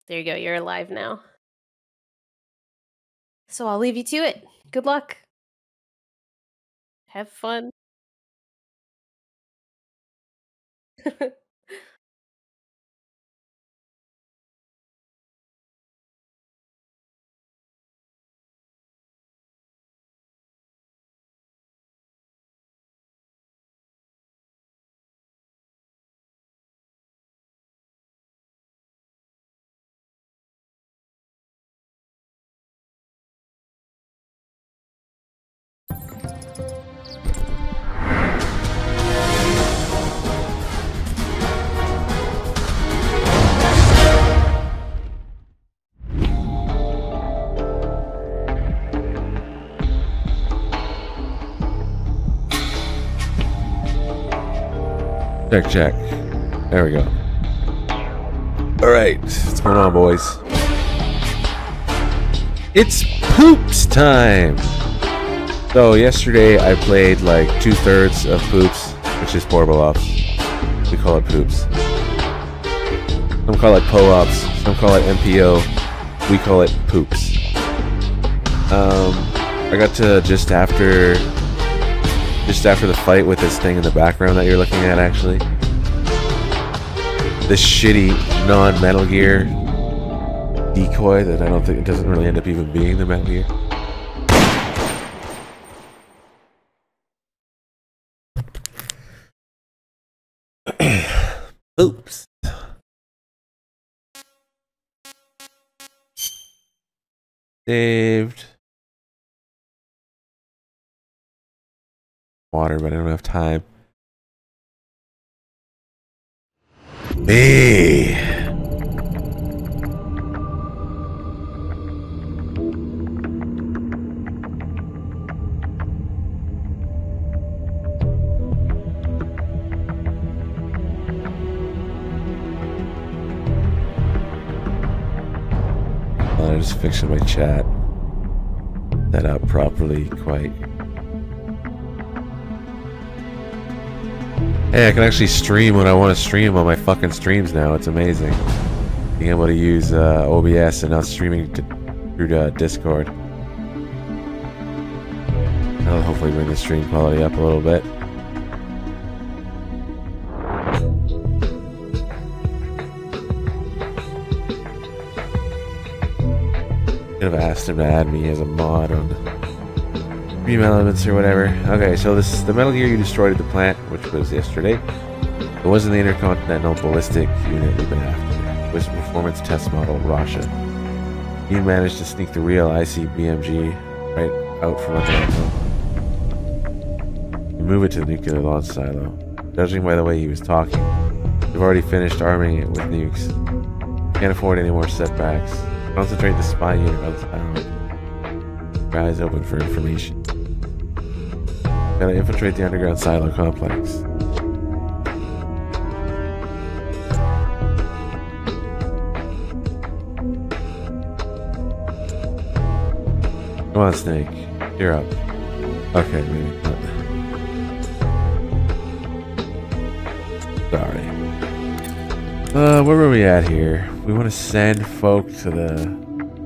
There you go. You're alive now. So I'll leave you to it. Good luck. Have fun. Check, check. There we go. Alright, what's going on, boys? It's poops time! So, yesterday I played like 2/3 of poops, which is portable ops. We call it poops. Some call it PO-ops, some call it MPO. We call it poops. I got to just after the fight with this thing in the background that you're looking at, actually. This shitty non-Metal Gear decoy that I don't think, it doesn't really end up even being the Metal Gear. Oops. Saved. Water, but I don't have time. Me. I'm just fixing my chat. Set up properly, quite. Hey, I can actually stream when I want to stream on my fucking streams now. It's amazing. Being able to use OBS and not streaming through Discord. That'll hopefully bring the stream quality up a little bit. Could have asked him to add me as a mod on Stream Elements or whatever. Okay, so this is the Metal Gear you destroyed at the plant, which was yesterday. It wasn't the Intercontinental Ballistic Unit we've been after. It was Performance Test Model Russia. You managed to sneak the real ICBMG right out from under you move it to the nuclear launch silo. Judging by the way he was talking, we've already finished arming it with nukes. Can't afford any more setbacks. Concentrate the spy unit on the island. Your eyes open for information. Gotta infiltrate the underground silo complex. Come on, Snake. You're up. Okay, maybe not. Sorry. Where were we at here? We want to send folk to the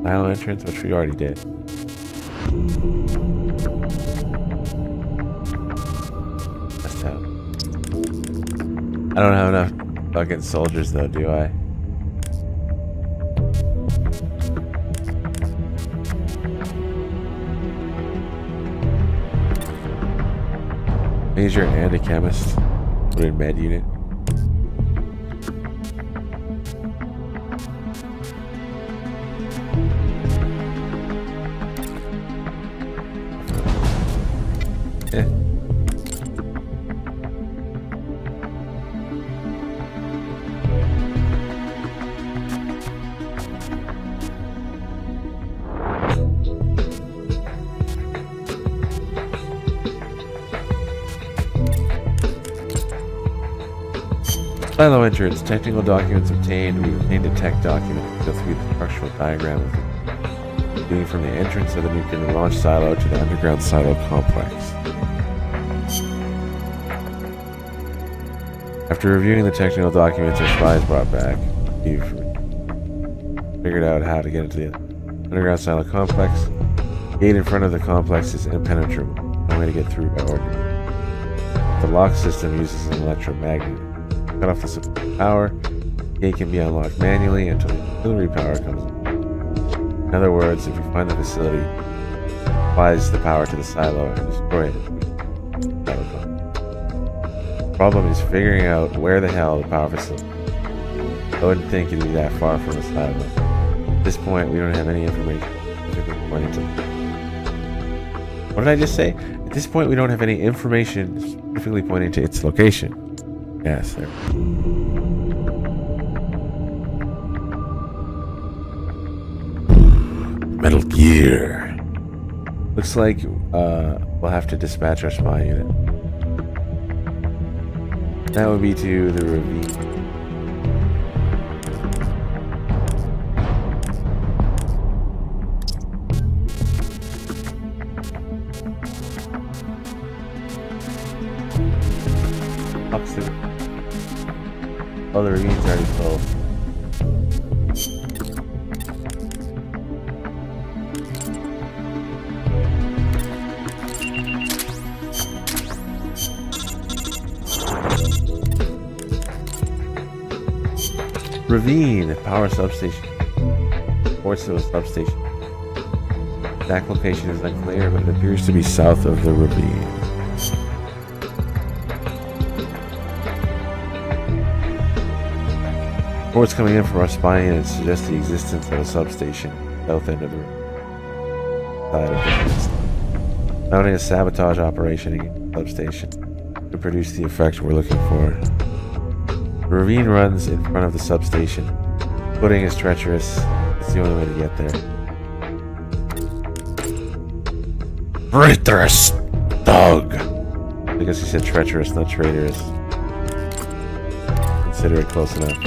silo entrance, which we already did. That's tough. I don't have enough fucking soldiers though, do I? Major and a chemist. Put in med unit. Silo entrance. Technical documents obtained. We obtained a tech document to go through the structural diagram of it. Doing from the entrance of the nuclear launch silo to the underground silo complex. After reviewing the technical documents our spies brought back, figured out how to get into the underground silo complex. Gate in front of the complex is impenetrable. No way to get through by ordinary. The lock system uses an electromagnet. Cut off the supply power. Gate can be unlocked manually until the auxiliary power comes on. In other words, if you find the facility, applies the power to the silo and destroy it. The problem is figuring out where the hell the power facility is. I wouldn't think it'd be that far from the silo. At this point, we don't have any information specifically pointing to. What did I just say? At this point, we don't have any information specifically pointing to its location. Yes, there. Metal Gear. Looks like we'll have to dispatch our spy unit. That would be to the ravine. Oh, the ravine's already full. Ravine, power substation. Ports of a substation. Exact location is unclear, but it appears to be south of the ravine. Reports coming in from our spy unit suggest the existence of a substation south end of the side of the mounting a sabotage operation against the substation to produce the effect we're looking for. The ravine runs in front of the substation. Footing is treacherous. It's the only way to get there. Traitorous dog. I guess he said treacherous, not traitorous. Consider it close enough.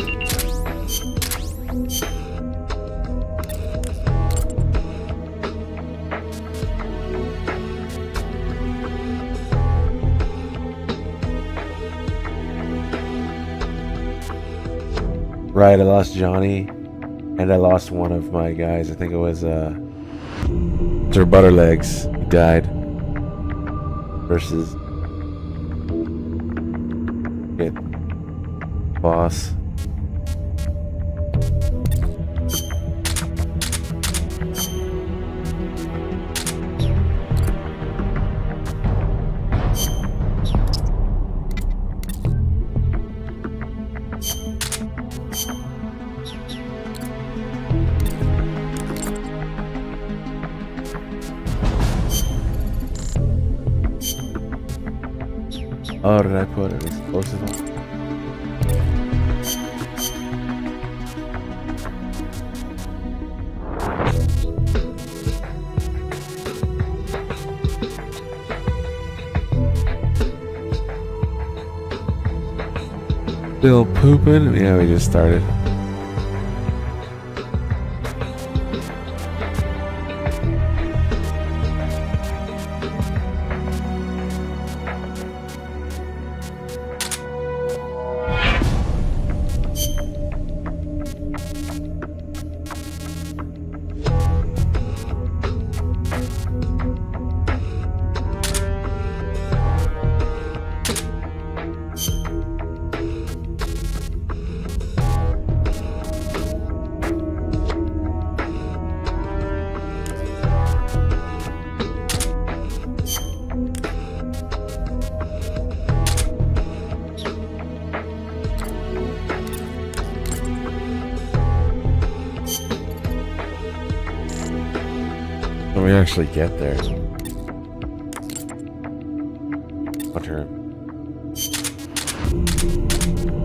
Right, I lost Johnny, and I lost one of my guys. I think it was Sir Butterlegs. He died. Versus boss. Oh, did I put an explosive on? Still pooping? Yeah, we just started. When we actually get there. Hunter.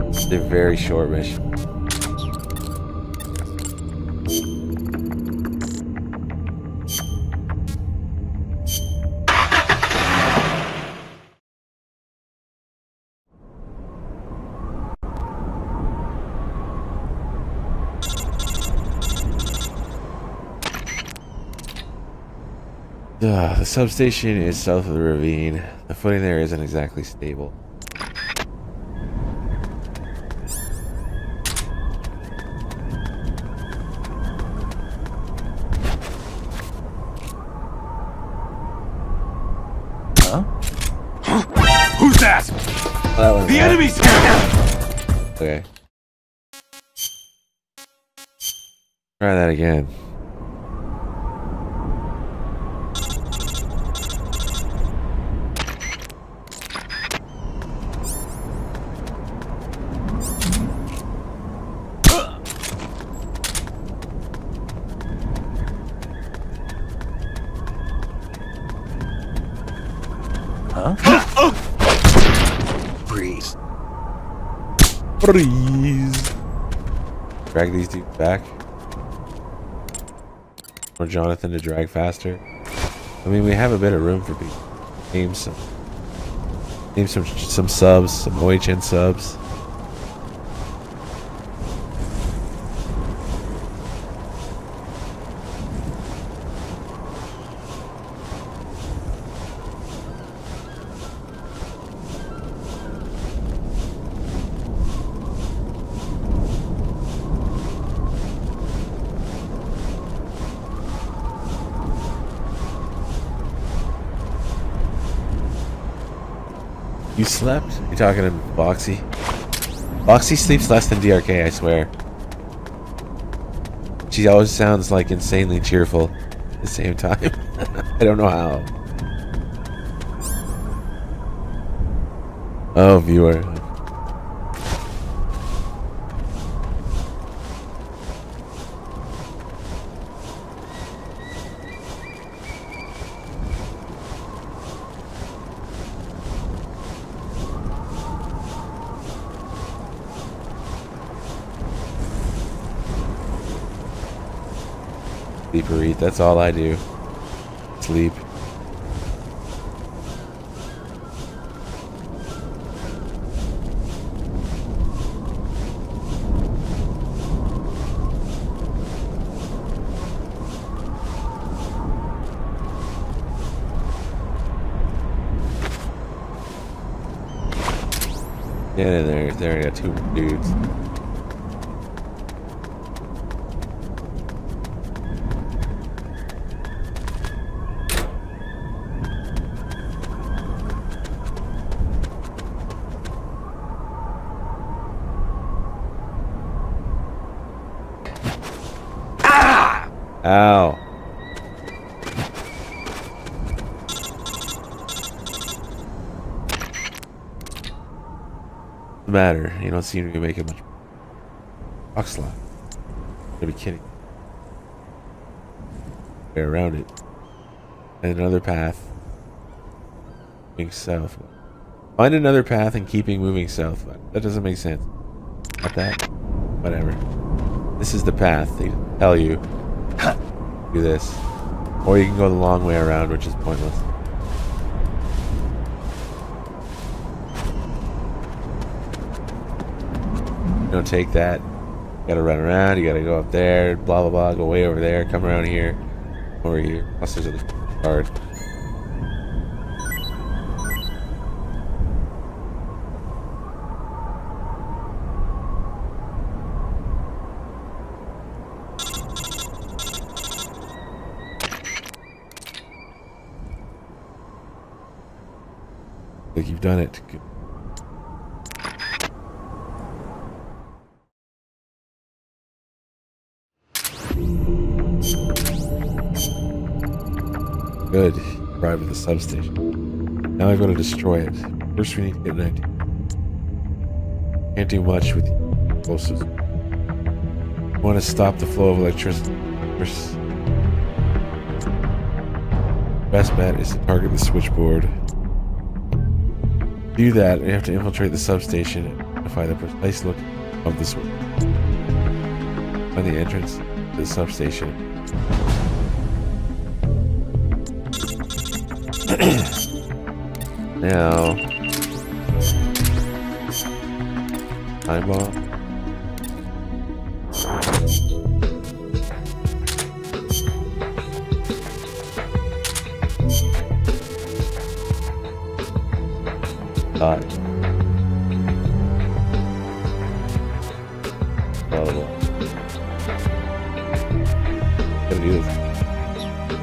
It's a very short mission. The substation is south of the ravine. The footing there isn't exactly stable. Who's that? That one, The enemy's here! Okay. Try that again. Freeze. Freeze. Drag these dudes back. Or Jonathan to drag faster. I mean, we have a bit of room for people. Name some subs, some OHN subs. You slept? You talking to Boxy? Boxy sleeps less than DRK, I swear. She always sounds like insanely cheerful at the same time. I don't know how. Oh, viewer. Sleep or eat, that's all I do. Sleep. Get in there. There, I got two dudes. Ow. What's the matter? You don't seem to be making much rock slide. You're kidding. Way around it. And another path. Moving south. Find another path and keeping moving south. That doesn't make sense. Not that. Whatever. This is the path. They tell you. Do this. Or you can go the long way around, which is pointless. You don't take that. You gotta run around, you gotta go up there, blah blah blah, go way over there, come around here, over here. Plus there's a card. Like you've done it. Good. Arrived at the substation. Now I'm going to destroy it. First we need to get an idea. Can't do much with explosives. We want to stop the flow of electricity. Best bet is to target the switchboard. To do that, we have to infiltrate the substation and identify the precise look of the switch. Find the entrance to the substation. Now, time bomb. God. Incredible. Gotta do this.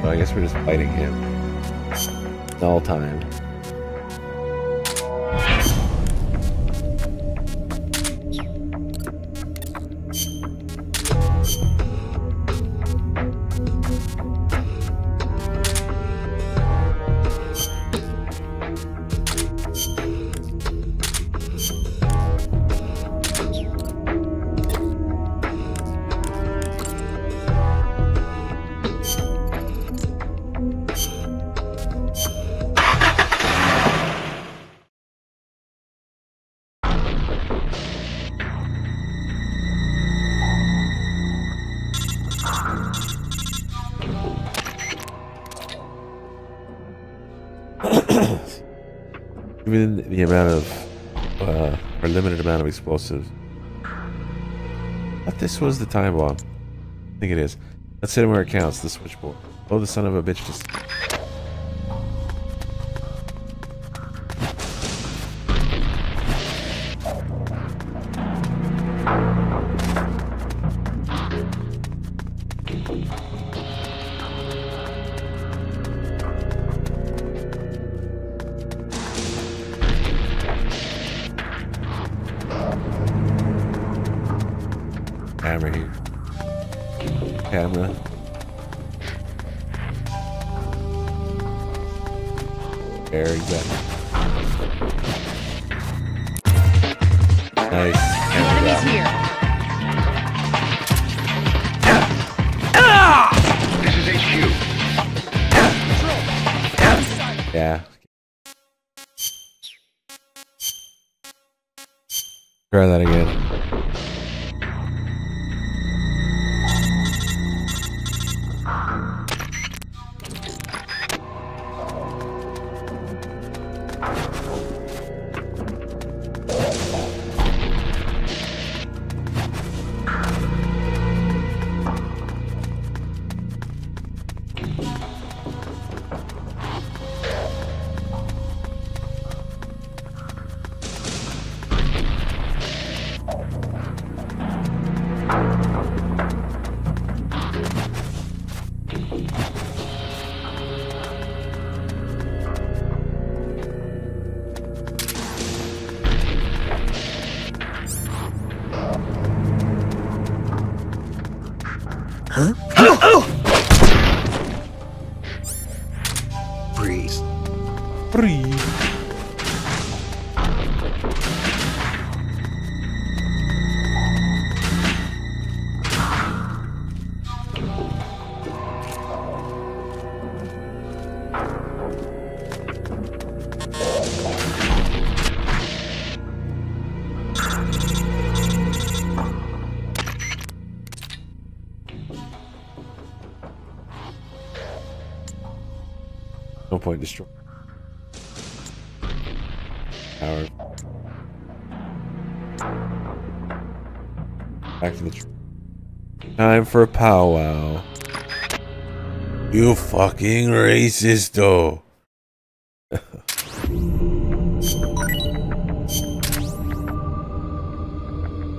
So I guess we're just fighting him. All time. given the amount of, or limited amount of explosives. I thought this was the time bomb. I think it is. Let's hit him where it counts, the switchboard. Oh, the son of a bitch just... Camera here. Camera. There, exactly. Nice. Enemies here. This is HQ. Yeah. Try that again. Freeze. Breathe. No point destroy. Power. Back to the tree. Time for a powwow. You fucking racist, though.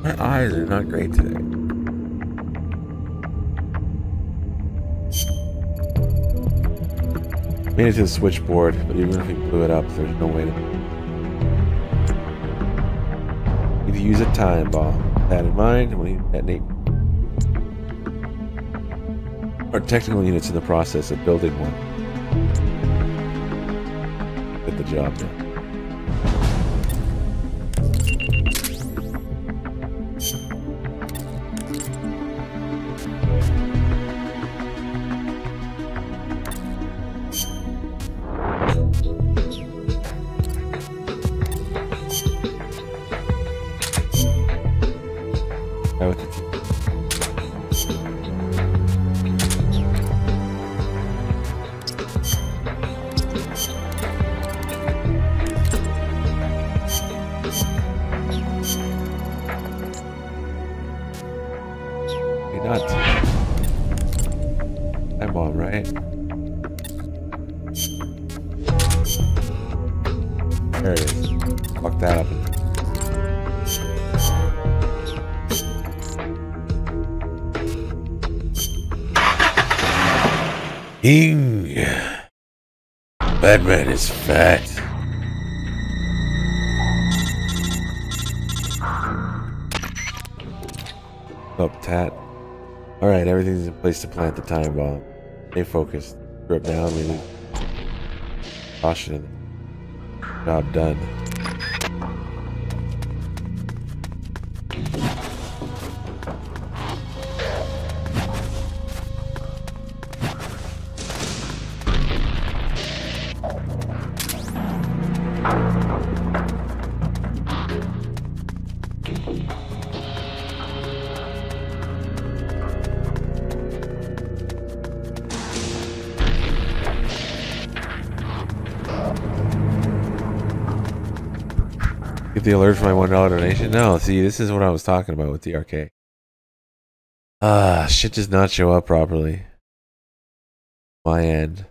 My eyes are not great today. Made it to the switchboard, but even if we blew it up, there's no way to... Need to use a time bomb. With that in mind, when you detonate... Our technical units in the process of building one. Get the job done. With the You're nuts. Time bomb, right? There it is. Fuck that up. King. Batman is fat. Up, Tat. Alright, everything's in place to plant the time bomb. Stay focused. Grip down, we lose caution. Job done. Get the alert for my $1 donation? No, see, this is what I was talking about with the arcade. Shit does not show up properly. My end.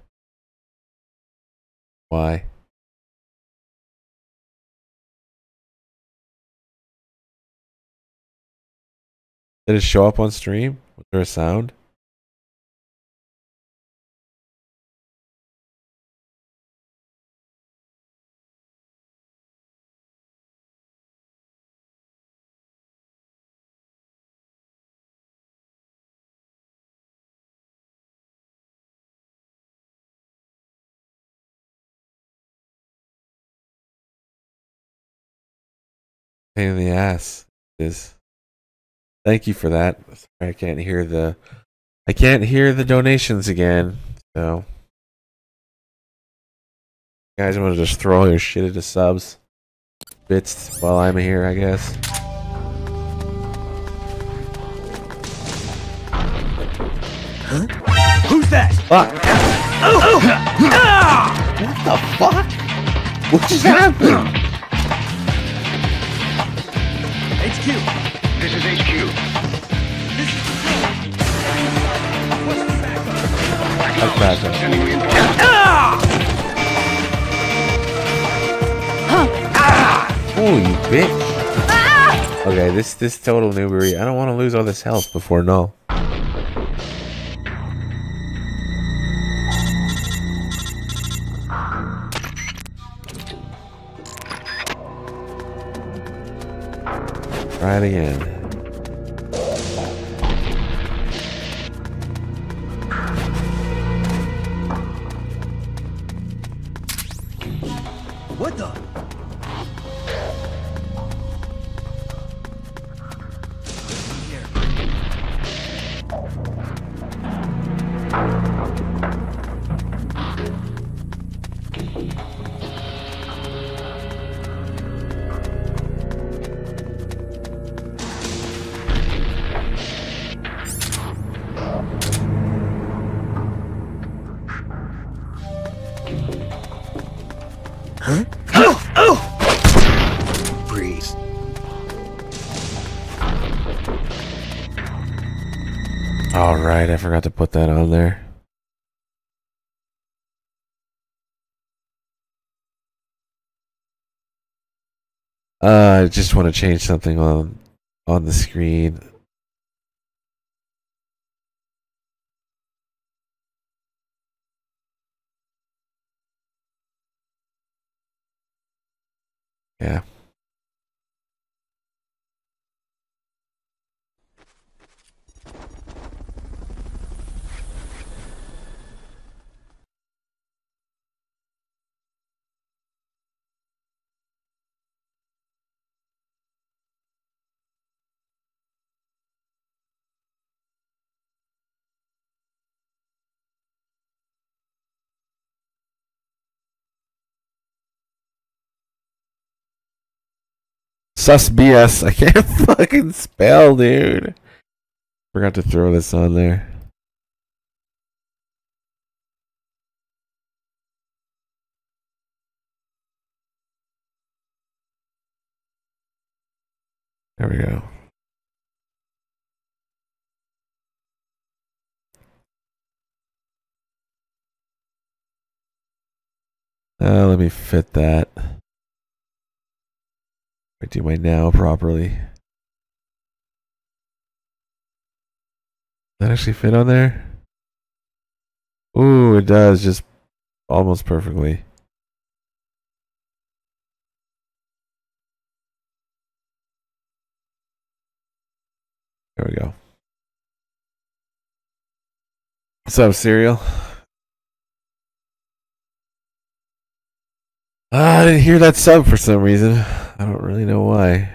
Why? Did it show up on stream? Was there a sound? Pain in the ass. It is. Thank you for that. I can't hear the donations again. So you guys want to just throw all your shit into subs bits while I'm here, I guess. Huh? Who's that? Fuck. What the fuck? What just happened? HQ. This is HQ. This is What's the backup? That's backup. Sending reinforcements. Oh, you bitch. Okay, this total noobery. I don't want to lose all this health before null. Try it again. What the? Huh? Oh! Breeze. All right, I forgot to put that on there. I just want to change something on the screen. Yeah. Sus BS. I can't fucking spell, dude. Forgot to throw this on there. There we go. Let me fit that. I do my now properly. That actually fit on there? Ooh, it does, just almost perfectly. There we go. What's up, Serial? I didn't hear that sub for some reason. I don't really know why.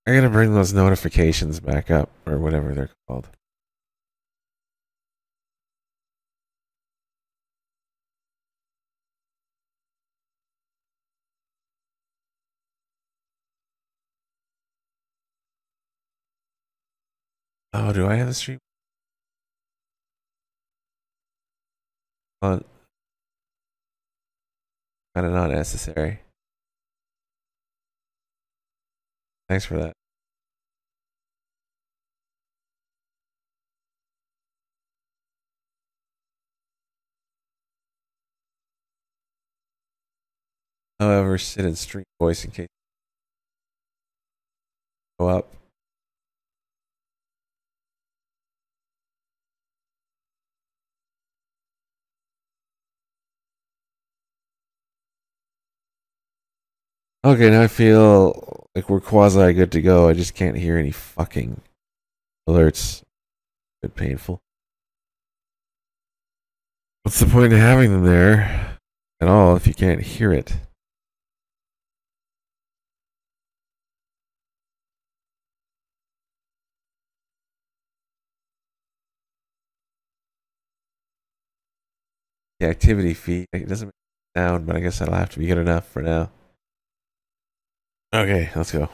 I gotta bring those notifications back up, or whatever they're called. Oh, do I have the stream? Kind of not necessary. Thanks for that. However, sit in stream voice in case you go up. Okay, now I feel like we're quasi good to go. I just can't hear any fucking alerts. A bit painful. What's the point of having them there at all if you can't hear it? The activity feed, it doesn't make sound, but I guess that'll have to be good enough for now. Okay, let's go.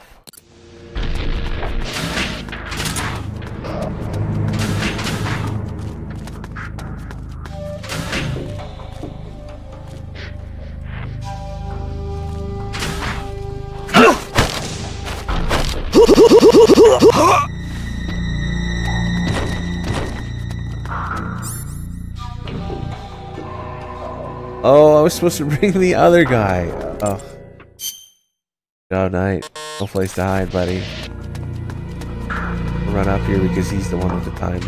Oh, I was supposed to bring the other guy. Oh. Good night. No place to hide, buddy. Run up here because he's the one with the time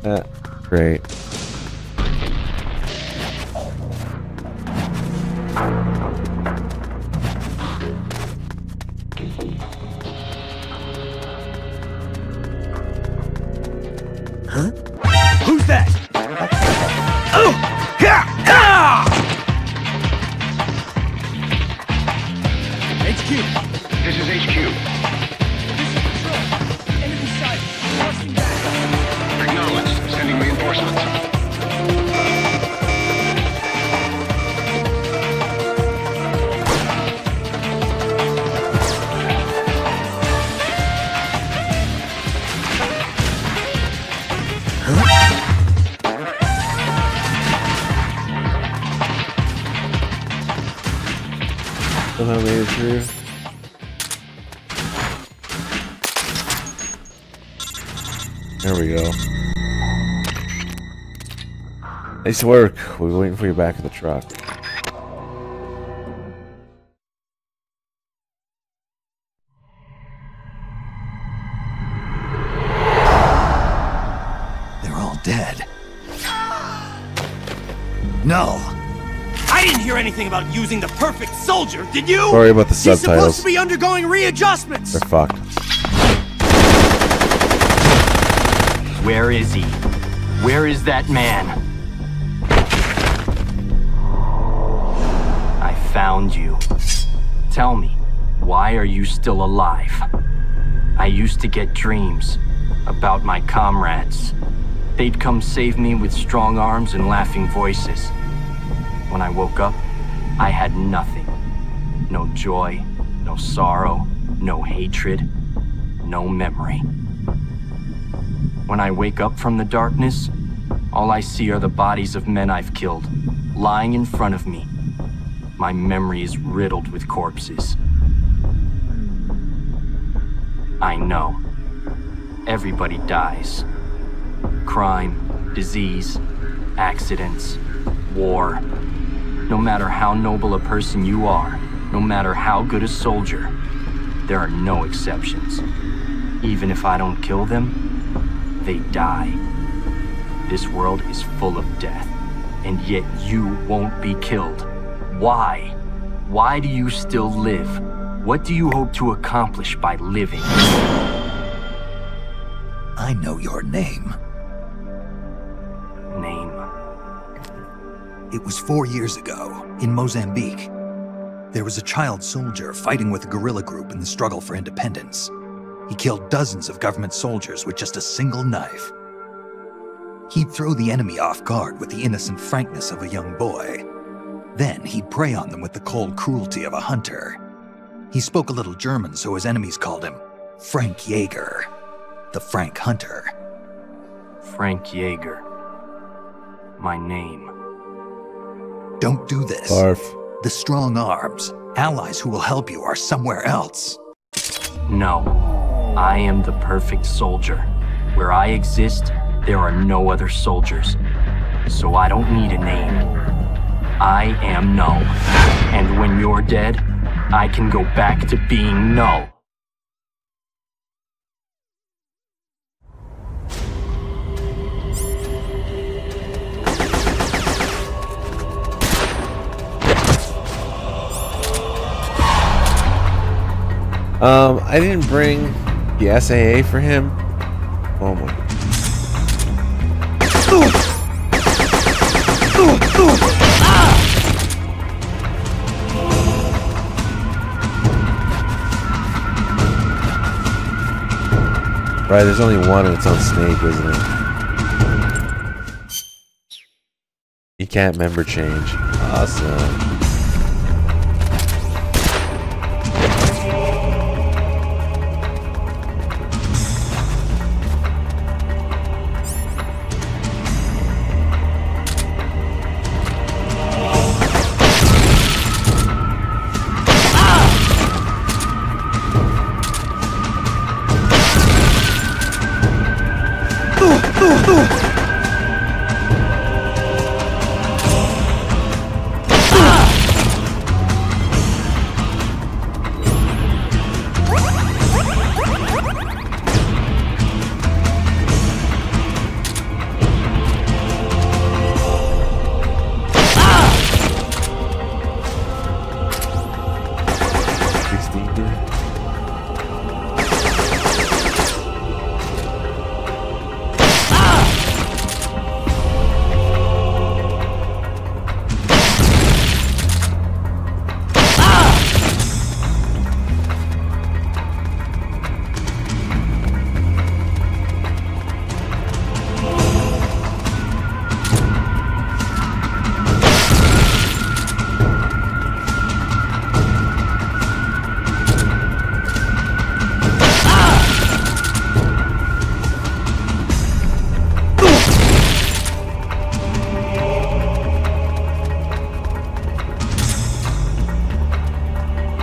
bomb. Great. Huh? Who's that? Oh! Yeah! Ah! HQ. This is HQ. This is Control. Enemy sight. Crossing back. Acknowledged. Sending reinforcements. Somehow made it through. There we go. Nice work. We're waiting for you back in the truck. They're all dead. No. I didn't hear anything about using the perfect soldier, did you? Sorry about the subtitles. He's supposed to be undergoing readjustments. They're fucked. Where is he? Where is that man? I found you. Tell me, why are you still alive? I used to get dreams about my comrades. They'd come save me with strong arms and laughing voices. When I woke up, I had nothing. No joy, no sorrow, no hatred, no memory. When I wake up from the darkness, all I see are the bodies of men I've killed, lying in front of me. My memory is riddled with corpses. I know. Everybody dies. Crime, disease, accidents, war. No matter how noble a person you are, no matter how good a soldier, there are no exceptions. Even if I don't kill them, they die. This world is full of death, and yet you won't be killed. Why? Why do you still live? What do you hope to accomplish by living? I know your name. Name. It was 4 years ago, in Mozambique. There was a child soldier fighting with a guerrilla group in the struggle for independence. He killed dozens of government soldiers with just a single knife. He'd throw the enemy off guard with the innocent frankness of a young boy. Then he'd prey on them with the cold cruelty of a hunter. He spoke a little German, so his enemies called him Frank Yeager, the Frank Hunter. Frank Yeager. My name. Don't do this. Barf. The strong arms, allies who will help you, are somewhere else. No. I am the perfect soldier. Where I exist, there are no other soldiers. So I don't need a name. I am Null. And when you're dead, I can go back to being Null. I didn't bring the SAA for him. Oh my. Right, there's only one and it's on Snake, isn't it? You can't member change. Awesome.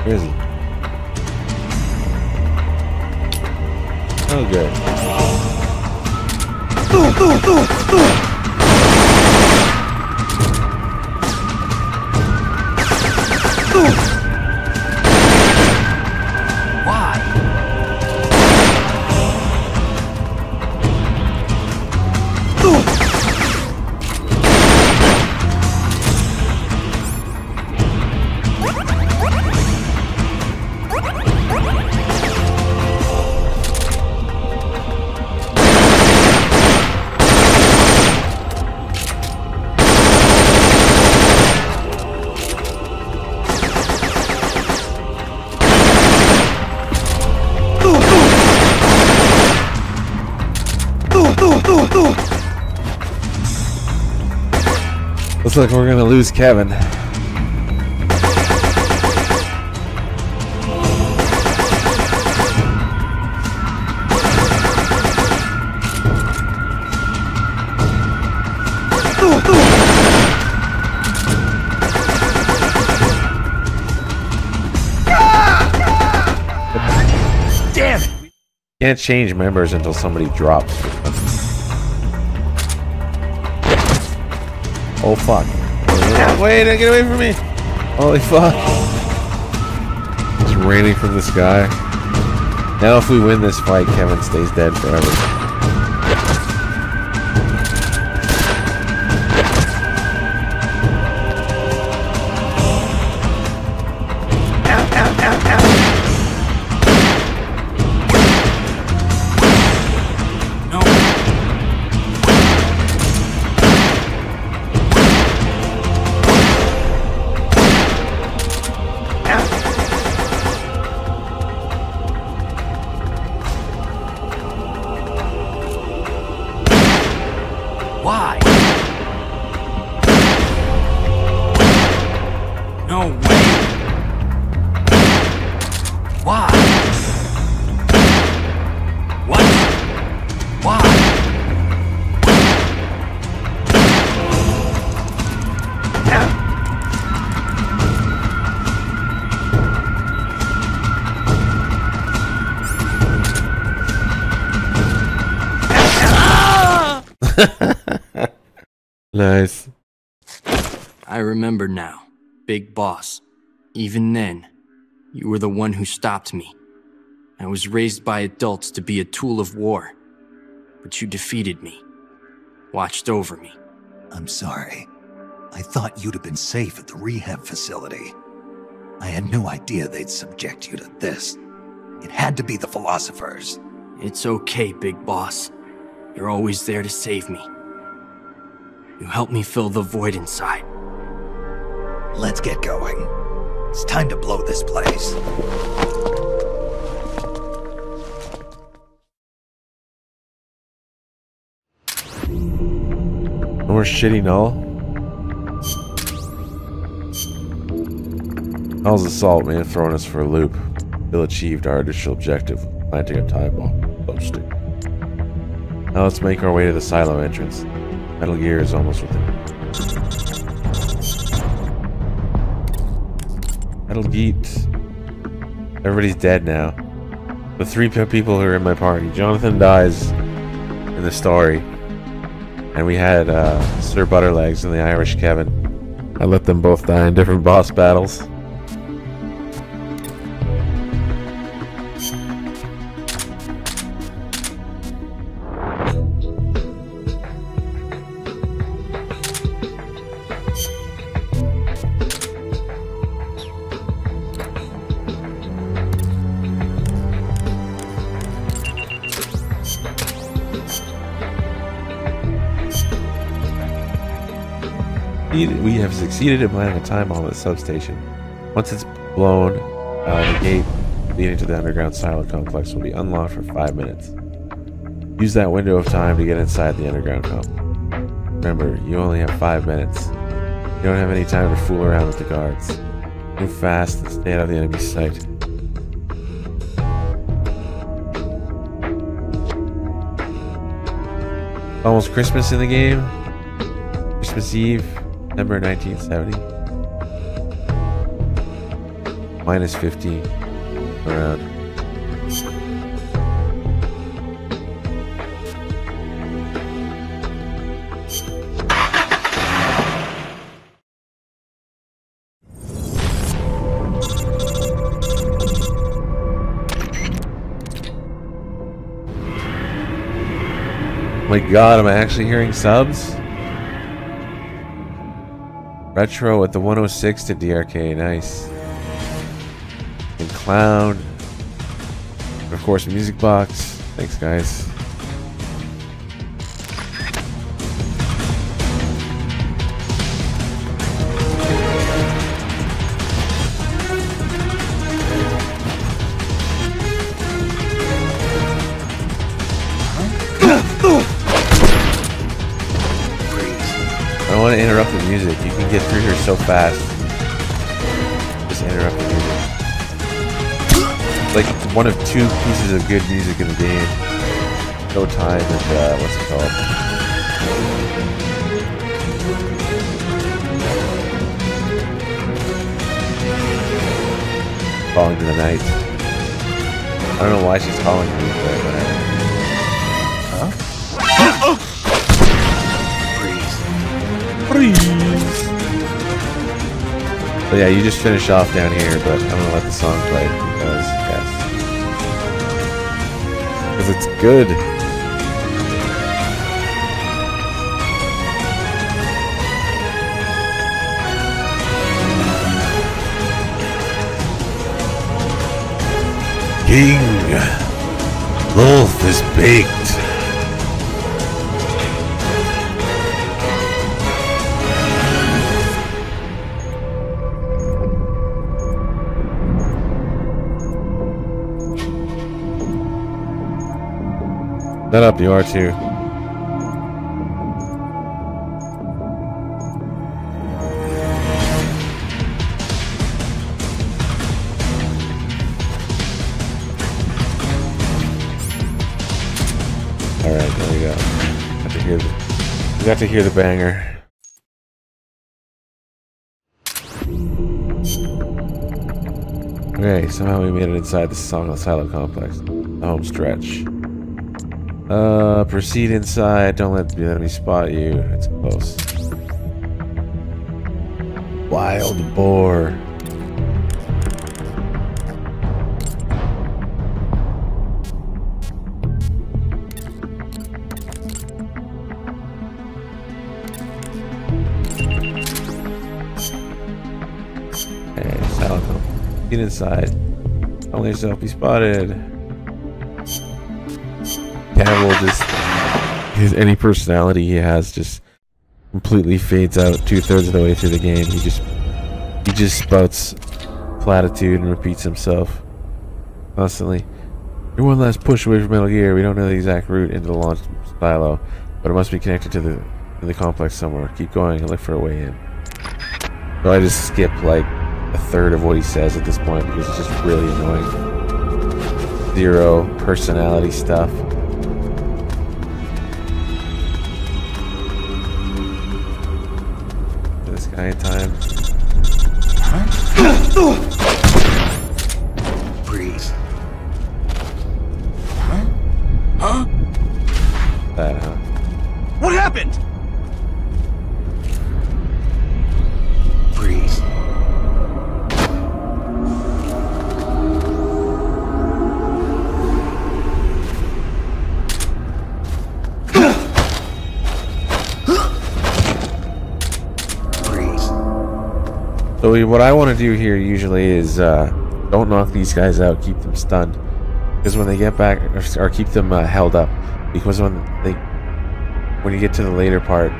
Where is he? Oh, good. Why? Looks like we're gonna lose Kevin. Damn it! Can't change members until somebody drops. Oh fuck. Wait, get away from me! Holy fuck. It's raining from the sky. Now if we win this fight, Kevin stays dead forever. Why? No way. Why? Nice. I remember now, Big Boss. Even then, you were the one who stopped me. I was raised by adults to be a tool of war, but you defeated me, watched over me. I'm sorry. I thought you'd have been safe at the rehab facility. I had no idea they'd subject you to this. It had to be the philosophers. It's okay, Big Boss. You're always there to save me. You helped me fill the void inside. Let's get going. It's time to blow this place. More shitty Null. Null's assault, man, throwing us for a loop. Still achieved our initial objective, planting a time bomb. Posting. Now let's make our way to the silo entrance. Metal Gear is almost within. Metal Geet. Everybody's dead now. The three people who are in my party. Jonathan dies in the story. And we had Sir Butterlegs and the Irish Kevin. I let them both die in different boss battles. We have succeeded in planting a time bomb at the substation. Once it's blown, the gate leading to the underground silo complex will be unlocked for 5 minutes. Use that window of time to get inside the underground complex. Remember, you only have 5 minutes. You don't have any time to fool around with the guards. Move fast and stay out of the enemy's sight. Almost Christmas in the game. Christmas Eve. December 1970. Minus 15 around. Oh my god, am I actually hearing subs? Retro at the 106 to DRK, nice. And Clown. And of course, Music Box. Thanks, guys. I don't want to interrupt the music. You can get through here so fast. Just interrupt the music. It's like one of two pieces of good music in the game. No Time and what's it called? Falling to the Night. I don't know why she's calling me, but whatever. Huh? But yeah, you just finish off down here, but I'm gonna let the song play because, yes. Because it's good. King, loaf is baked. Set up, you are too. Alright, there we go. We got to hear the banger. Okay, somehow we made it inside the silo complex. The home stretch. Proceed inside. Don't let the enemy spot you. It's close. Wild boar. Okay, Subathon. Get inside. Don't let yourself be spotted. Cannibal just any personality he has just completely fades out 2/3 of the way through the game. He just spouts platitude and repeats himself constantly. You're one last push away from Metal Gear. We don't know the exact route into the launch silo, but it must be connected to the complex somewhere. Keep going and look for a way in. So I just skip like 1/3 of what he says at this point because it's just really annoying. Zero personality stuff. This guy in time. Breeze. Huh? That, huh? What happened? Breeze. So what I want to do here usually is don't knock these guys out, keep them stunned, because when they get back, or keep them held up, because when you get to the later part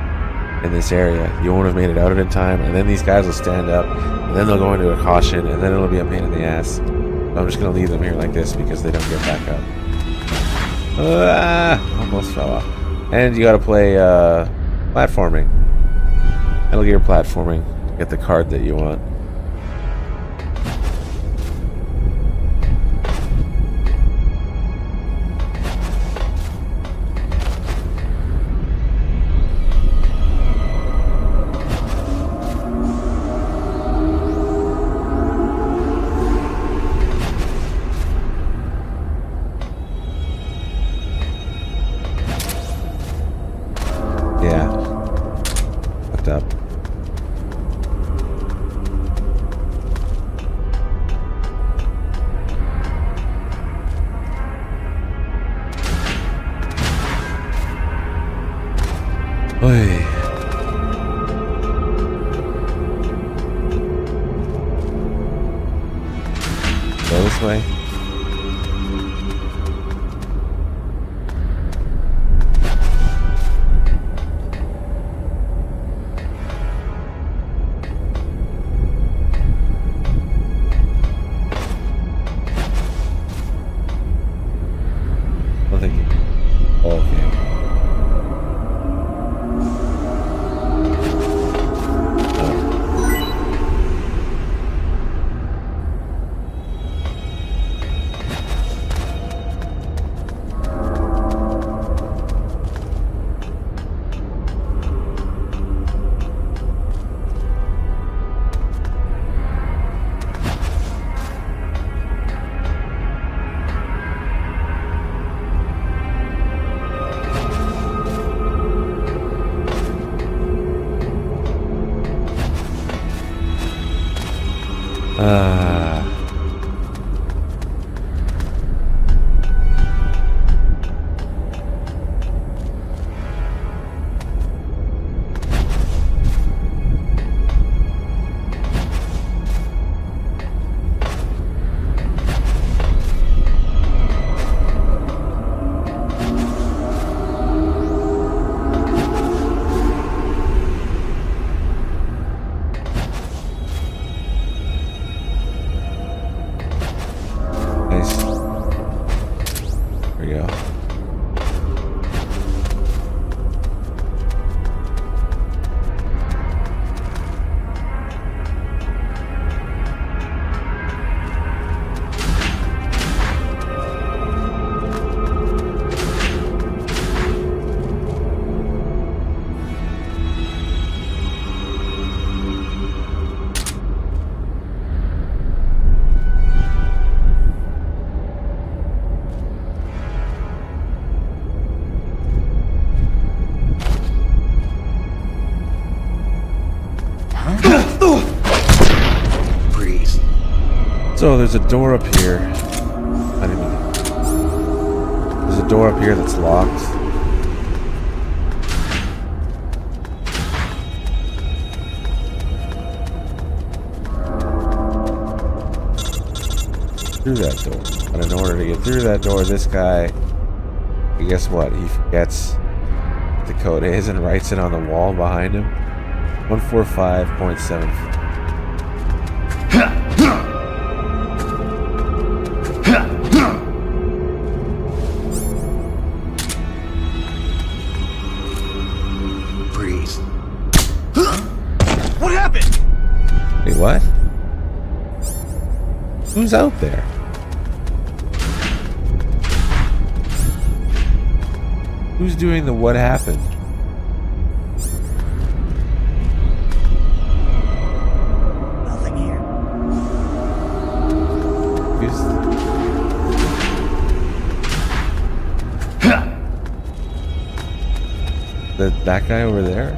in this area, you won't have made it out in time, and then these guys will stand up, and then they'll go into a caution, and then it'll be a pain in the ass. So I'm just gonna leave them here like this because they don't get back up. Almost fell off. And you gotta play platforming, Metal Gear platforming. Get the card that you want. Yeah. Fucked up. Oy. Go this way. Oh, thank you. Okay. Nice. There we go. So there's a door up here. There's a door up here that's locked. Through that door. But in order to get through that door, this guy, guess what? He forgets what the code is and writes it on the wall behind him. 145.7. Freeze. What happened? Wait, what? Who's out there? Who's doing the what happened? Nothing here. Who's... that guy over there?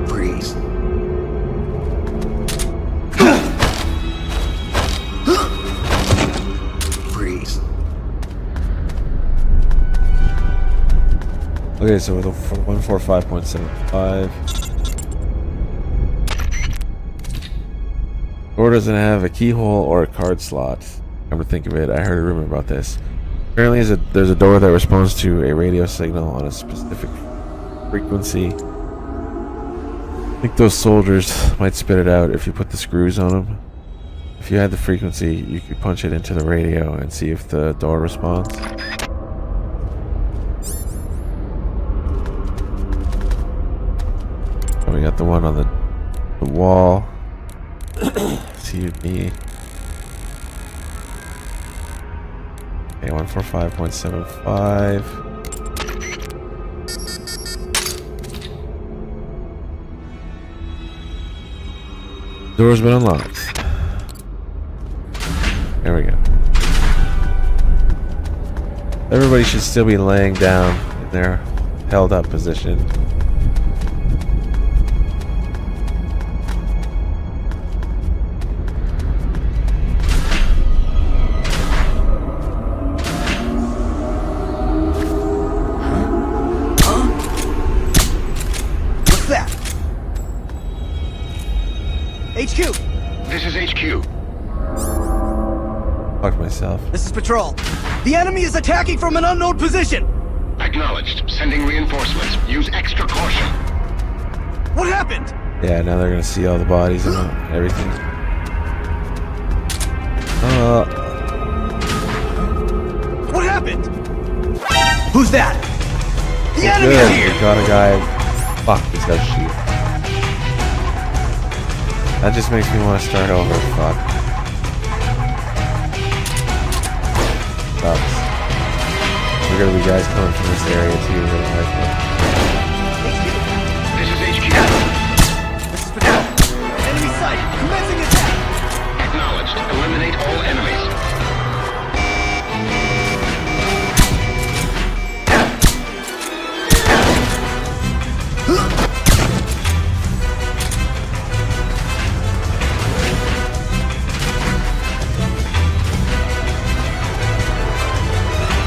Freeze. Freeze. Okay, so with a 145.75. Door doesn't have a keyhole or a card slot. Come to think of it, I heard a rumor about this. Apparently there's a door that responds to a radio signal on a specific frequency. I think those soldiers might spit it out if you put the screws on them. If you had the frequency, you could punch it into the radio and see if the door responds. Oh, we got the one on the wall. CUD. Okay, 145.75. Door's been unlocked. There we go. Everybody should still be laying down in their held up position. What's that? HQ! This is HQ. Fuck myself. This is Patrol. The enemy is attacking from an unknown position! Acknowledged. Sending reinforcements. Use extra caution. What happened? Yeah, now they're gonna see all the bodies and everything. What happened? Who's that? The enemy Good. is here! We got a guy. Fuck, he's got a shield. That just makes me want to start over. Fuck. Sucks. We're gonna be guys coming from this area too. This is HQ. This is Patrol. Enemy sighted. Commencing attack! Acknowledged. Eliminate all enemies.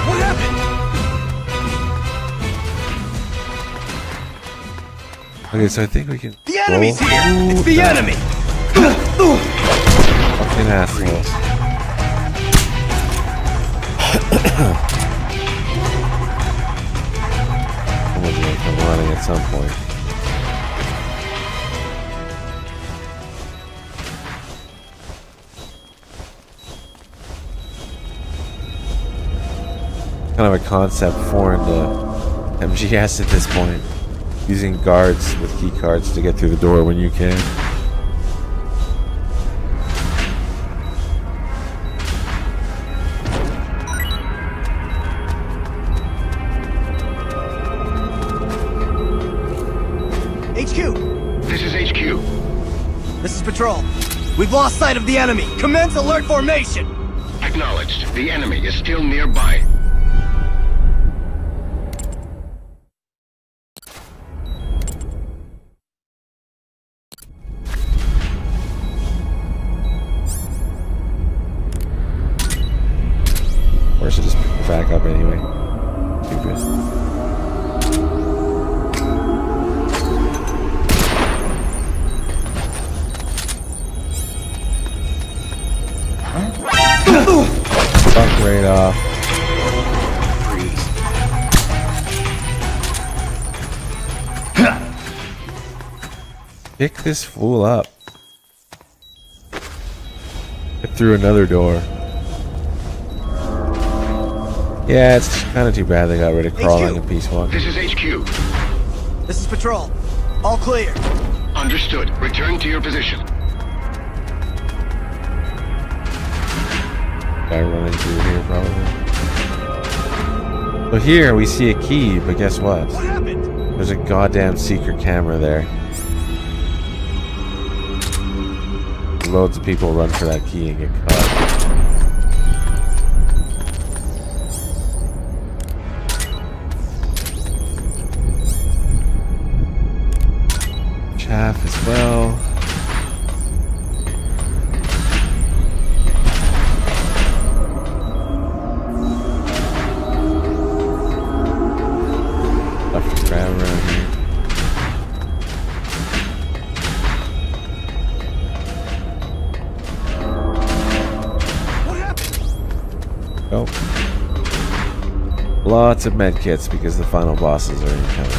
What happened? Okay, so I think we can. The enemy's roll. here! Ooh, It's the that enemy! Fucking asshole. Someone's gonna come running at some point. Kind of a concept foreign to MGS at this point. Using guards with key cards to get through the door when you can. HQ! This is HQ. We've lost sight of the enemy. Commence alert formation. Acknowledged. The enemy is still nearby. Or should just pick it back up anyway. Stupid. Fuck right off. Pick this fool up. Get through another door. Yeah, it's kind of too bad they got rid of crawling and peace walking. This is HQ. This is Patrol. All clear. Understood. Return to your position. Guy running through here, probably. So here we see a key, but guess what? What happened? There's a goddamn secret camera there. Loads of people run for that key and get caught. Chaff as well. Stuff to grab around here. What happened? Oh. Lots of med kits because the final bosses are incoming.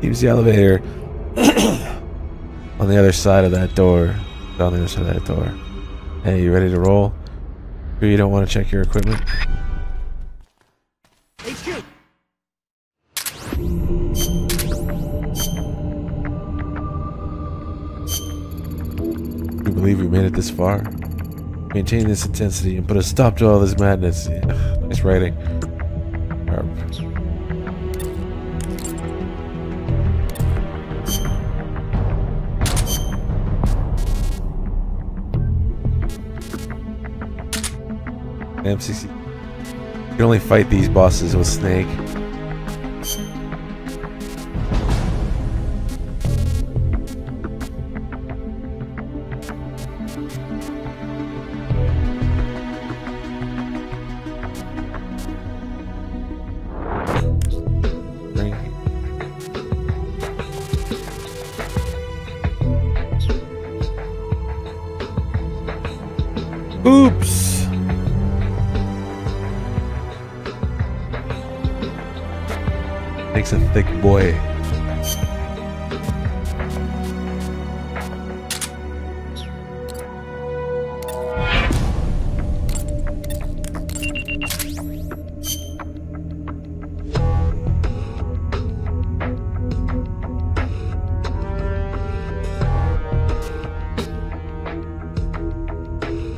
Use the elevator on the other side of that door. On the other side of that door. Hey, you ready to roll? Sure you don't want to check your equipment? HQ. We believe we made it this far. Maintain this intensity and put a stop to all this madness. Yeah, nice writing. M60. You can only fight these bosses with Snake. Oops. Makes a thick boy.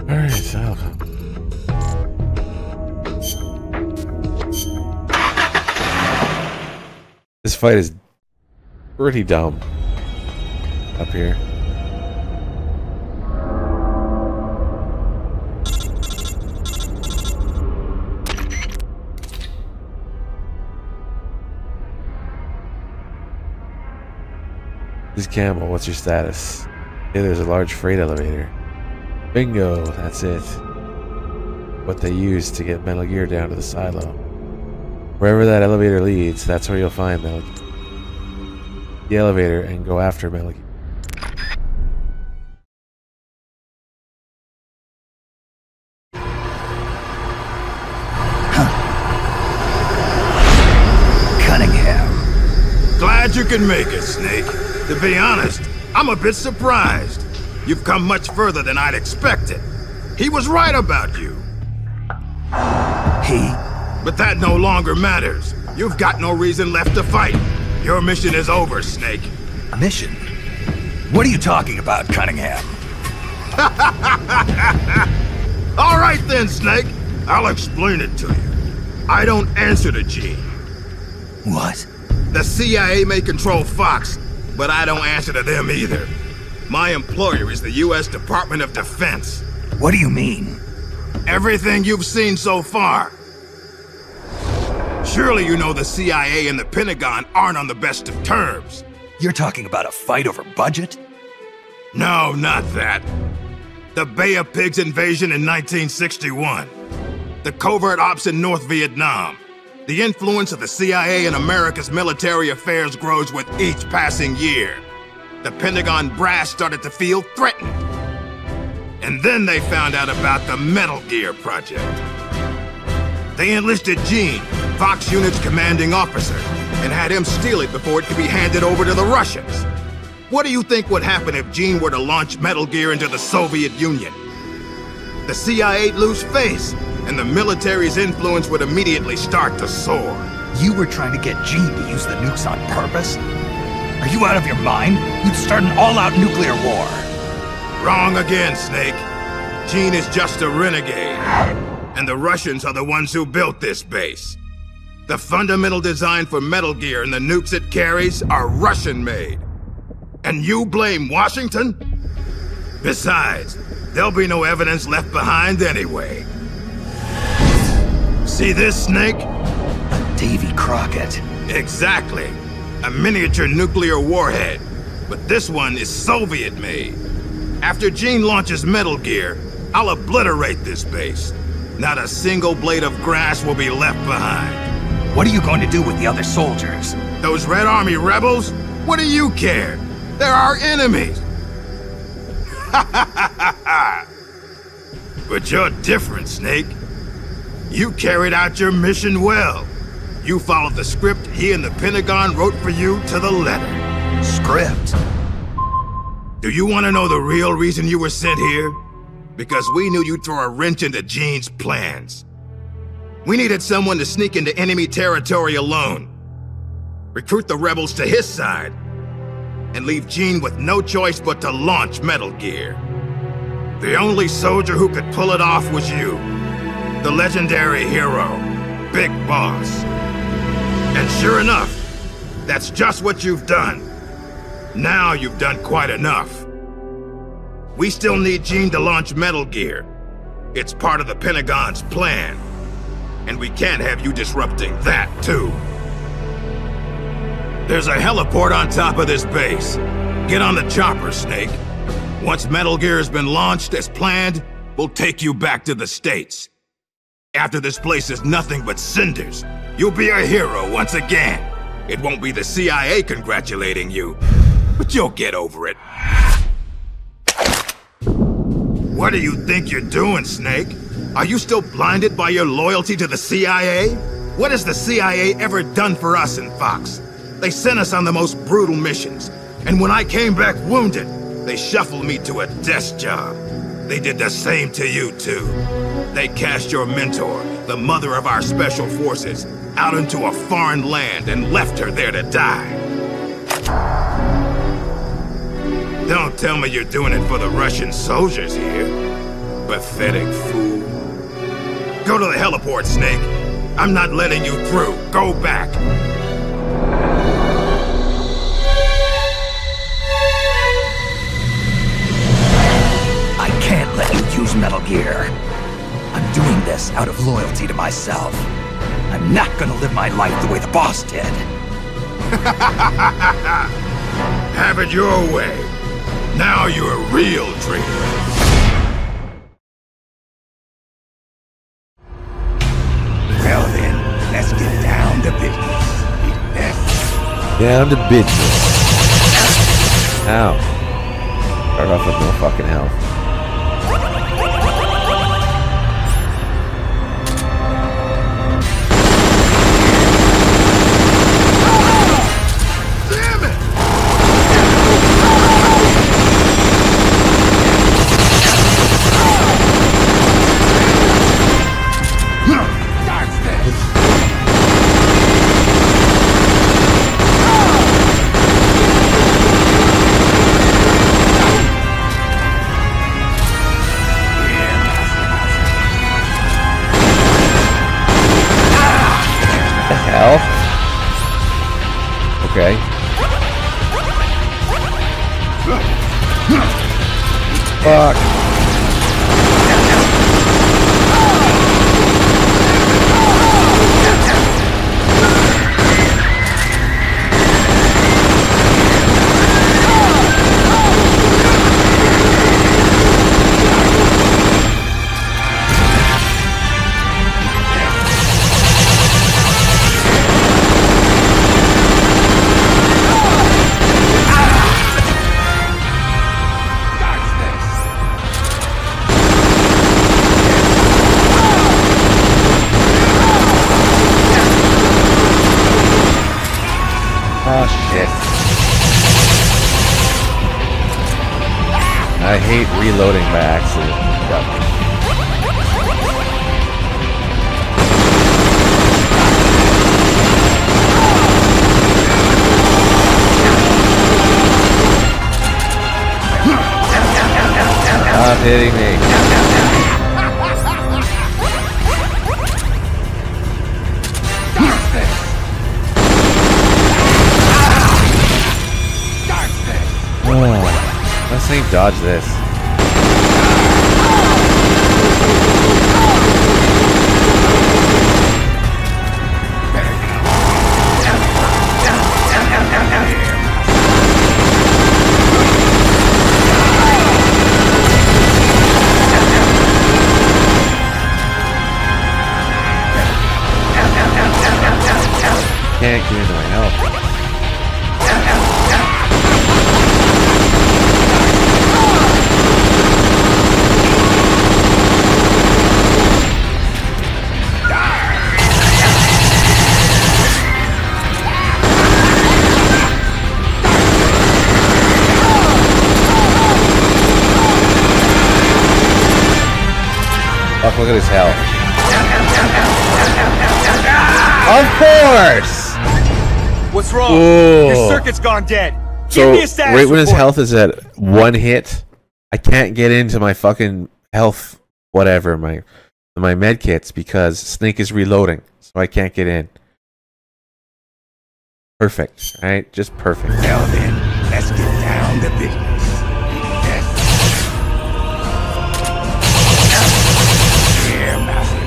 Alright, so this fight is pretty dumb up here. This Campbell, what's your status? Yeah, there's a large freight elevator. Bingo, that's it. What they use to get Metal Gear down to the silo. Wherever that elevator leads, that's where you'll find Metal Gear. The elevator and go after Metal Gear. Cunningham. Glad you can make it, Snake. To be honest, I'm a bit surprised. You've come much further than I'd expected. He was right about you. He? But that no longer matters. You've got no reason left to fight. Your mission is over, Snake. Mission? What are you talking about, Cunningham? All right then, Snake. I'll explain it to you. I don't answer to Gene. What? The CIA may control Fox, but I don't answer to them either. My employer is the U.S. Department of Defense. What do you mean? Everything you've seen so far. Surely you know the CIA and the Pentagon aren't on the best of terms. You're talking about a fight over budget? No, not that. The Bay of Pigs invasion in 1961. The covert ops in North Vietnam. The influence of the CIA in America's military affairs grows with each passing year. The Pentagon brass started to feel threatened. And then they found out about the Metal Gear project. They enlisted Gene, Fox Unit's commanding officer, and had him steal it before it could be handed over to the Russians. What do you think would happen if Gene were to launch Metal Gear into the Soviet Union? The CIA'd lose face, and the military's influence would immediately start to soar. You were trying to get Gene to use the nukes on purpose? Are you out of your mind? You'd start an all-out nuclear war. Wrong again, Snake. Gene is just a renegade. And the Russians are the ones who built this base. The fundamental design for Metal Gear and the nukes it carries are Russian-made. And you blame Washington? Besides, there'll be no evidence left behind anyway. See this, Snake? A Davy Crockett. Exactly. A miniature nuclear warhead. But this one is Soviet-made. After Gene launches Metal Gear, I'll obliterate this base. Not a single blade of grass will be left behind. What are you going to do with the other soldiers? Those Red Army rebels? What do you care? They're our enemies. Ha ha ha ha ha! But you're different, Snake. You carried out your mission well. You followed the script he and the Pentagon wrote for you to the letter. Script? Do you want to know the real reason you were sent here? Because we knew you'd throw a wrench into Gene's plans. We needed someone to sneak into enemy territory alone, recruit the rebels to his side, and leave Gene with no choice but to launch Metal Gear. The only soldier who could pull it off was you, the legendary hero, Big Boss. And sure enough, that's just what you've done. Now you've done quite enough. We still need Gene to launch Metal Gear. It's part of the Pentagon's plan. And we can't have you disrupting that, too. There's a heliport on top of this base. Get on the chopper, Snake. Once Metal Gear has been launched as planned, we'll take you back to the States. After this place is nothing but cinders, you'll be a hero once again. It won't be the CIA congratulating you, but you'll get over it. What do you think you're doing, Snake? Are you still blinded by your loyalty to the CIA? What has the CIA ever done for us in Fox? They sent us on the most brutal missions, and when I came back wounded, they shuffled me to a desk job. They did the same to you, too. They cast your mentor, the mother of our special forces, out into a foreign land and left her there to die. Don't tell me you're doing it for the Russian soldiers here. Pathetic fool. Go to the heliport, Snake. I'm not letting you through. Go back. I can't let you use Metal Gear. I'm doing this out of loyalty to myself. I'm not gonna live my life the way the boss did. Have it your way. Now you're a real traitor. Well then, let's get down to business. Down to business. Ow. Start off with no fucking health. Okay. Fuck. Oh shit. I hate reloading by accident. Stop hitting me. Let's see, dodge this. Can't get into my health. Fuck, look at his health. Of course! What's wrong? Ooh. Your circuit's gone dead. So, Give me a status right when his report. health is at 1 hit, I can't get into my fucking health, whatever, my med kits, because Snake is reloading, so I can't get in. Perfect, right? Just perfect. Now then, let's get down to business. Here, mousey,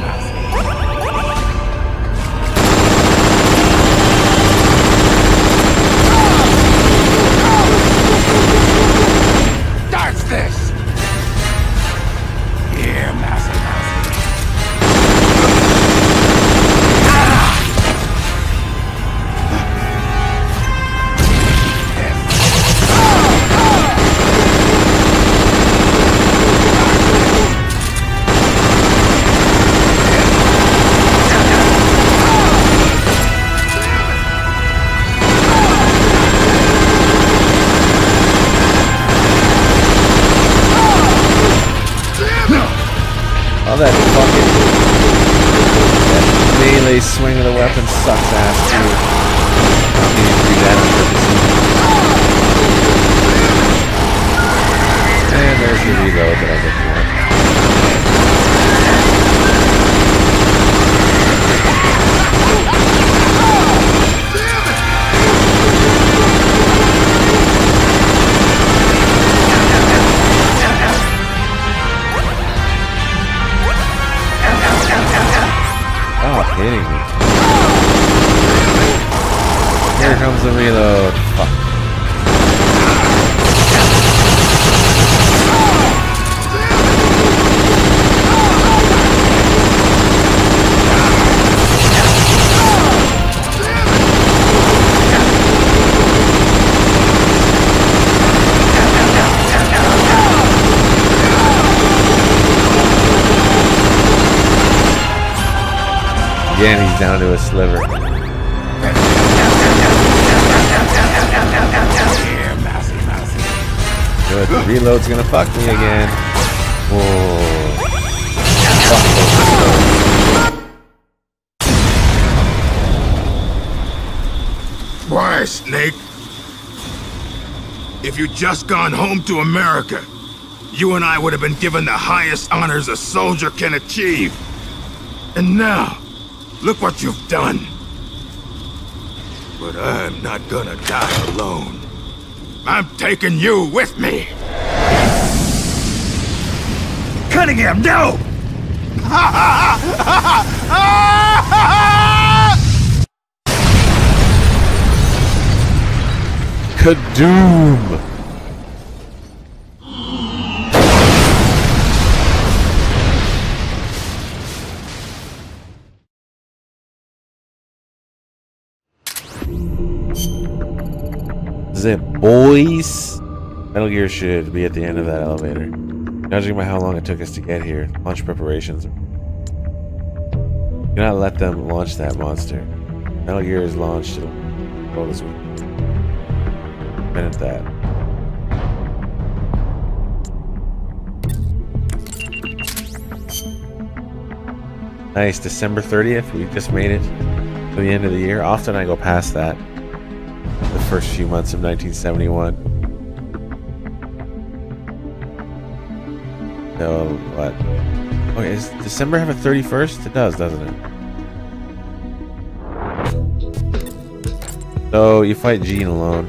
Starts this. Here, mousey, Oh, that fucking melee swing of the weapon sucks ass too. I don't need to do that on purpose. And there's the reload that I was looking for. Stop hitting me. Here comes the reload. Fuck. Again, he's down to a sliver. Good. The reload's gonna fuck me again. Whoa. Why, Snake? If you'd just gone home to America, you and I would have been given the highest honors a soldier can achieve. And now, look what you've done. But I'm not gonna die alone. I'm taking you with me! Cunningham, no! Kadoom! This is it, boys. Metal Gear should be at the end of that elevator. Judging by how long it took us to get here, launch preparations. Do not let them launch that monster. Metal Gear is launched. It'll go this week. Minute that. Nice, December 30th. We just made it to the end of the year. Often I go past that. The first few months of 1971. So, what? Okay, does December have a 31st? It does, doesn't it? So, you fight Gene alone.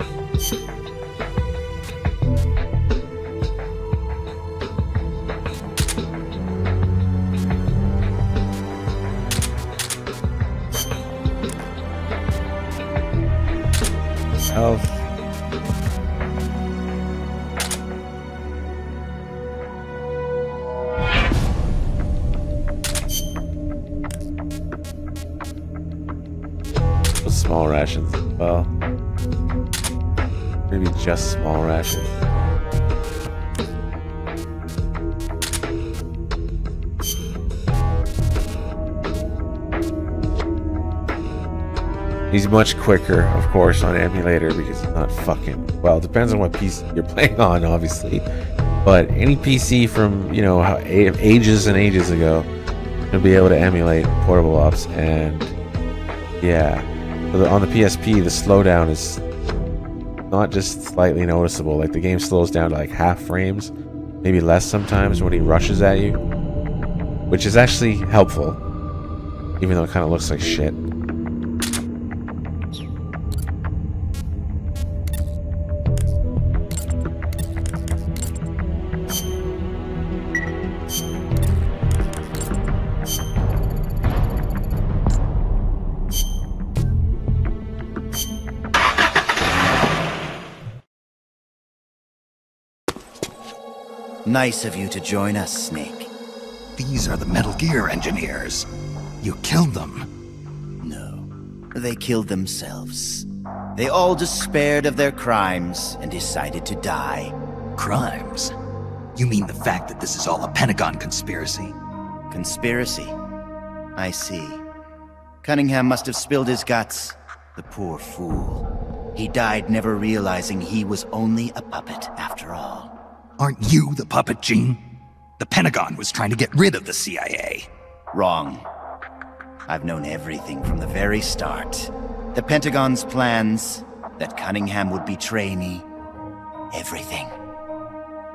Health. Small rations. Well, maybe just small rations. He's much quicker, of course, on emulator because it's not fucking... Well, it depends on what PC you're playing on, obviously. But any PC from, you know, ages and ages ago, you'll be able to emulate portable ops. And yeah, so on the PSP, the slowdown is not just slightly noticeable. Like, the game slows down to like half frames, maybe less sometimes when he rushes at you, which is actually helpful, even though it kind of looks like shit. Nice of you to join us, Snake. These are the Metal Gear engineers. You killed them. No, they killed themselves. They all despaired of their crimes and decided to die. Crimes? You mean the fact that this is all a Pentagon conspiracy? Conspiracy? I see. Cunningham must have spilled his guts. The poor fool. He died never realizing he was only a puppet after all. Aren't you the puppet, Gene? The Pentagon was trying to get rid of the CIA. Wrong. I've known everything from the very start. The Pentagon's plans, that Cunningham would betray me. Everything.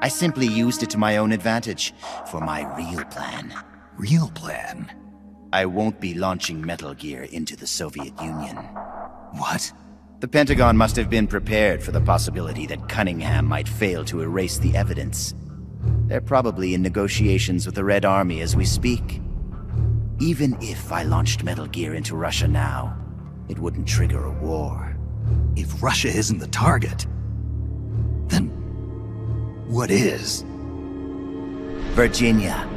I simply used it to my own advantage, for my real plan. Real plan? I won't be launching Metal Gear into the Soviet Union. What? The Pentagon must have been prepared for the possibility that Cunningham might fail to erase the evidence. They're probably in negotiations with the Red Army as we speak. Even if I launched Metal Gear into Russia now, it wouldn't trigger a war. If Russia isn't the target, then what is? Virginia,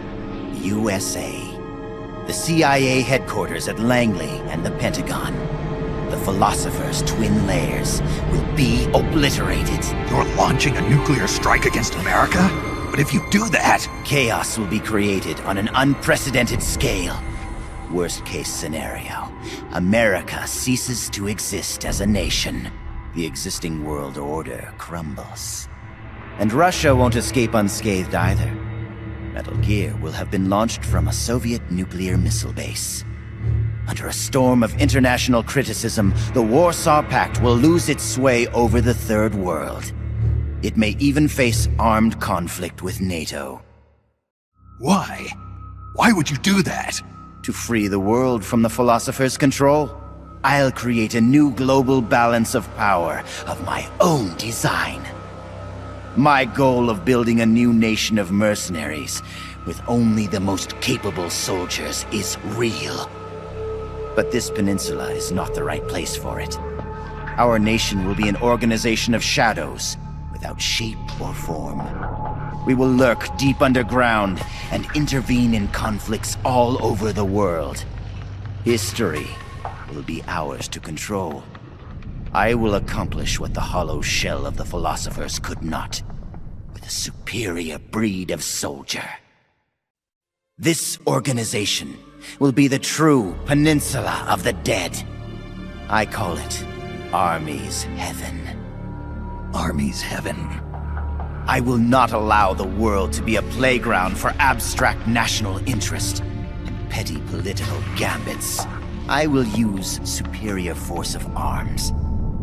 USA. The CIA headquarters at Langley and the Pentagon. The Philosopher's twin lairs will be obliterated. You're launching a nuclear strike against America? But if you do that... Chaos will be created on an unprecedented scale. Worst case scenario, America ceases to exist as a nation. The existing world order crumbles. And Russia won't escape unscathed either. Metal Gear will have been launched from a Soviet nuclear missile base. Under a storm of international criticism, the Warsaw Pact will lose its sway over the Third World. It may even face armed conflict with NATO. Why? Why would you do that? To free the world from the Philosopher's control. I'll create a new global balance of power of my own design. My goal of building a new nation of mercenaries with only the most capable soldiers is real. But this peninsula is not the right place for it. Our nation will be an organization of shadows, without shape or form. We will lurk deep underground and intervene in conflicts all over the world. History will be ours to control. I will accomplish what the hollow shell of the philosophers could not, with a superior breed of soldier. This organization will be the true Peninsula of the Dead. I call it Army's Heaven. Army's Heaven. I will not allow the world to be a playground for abstract national interest and petty political gambits. I will use superior force of arms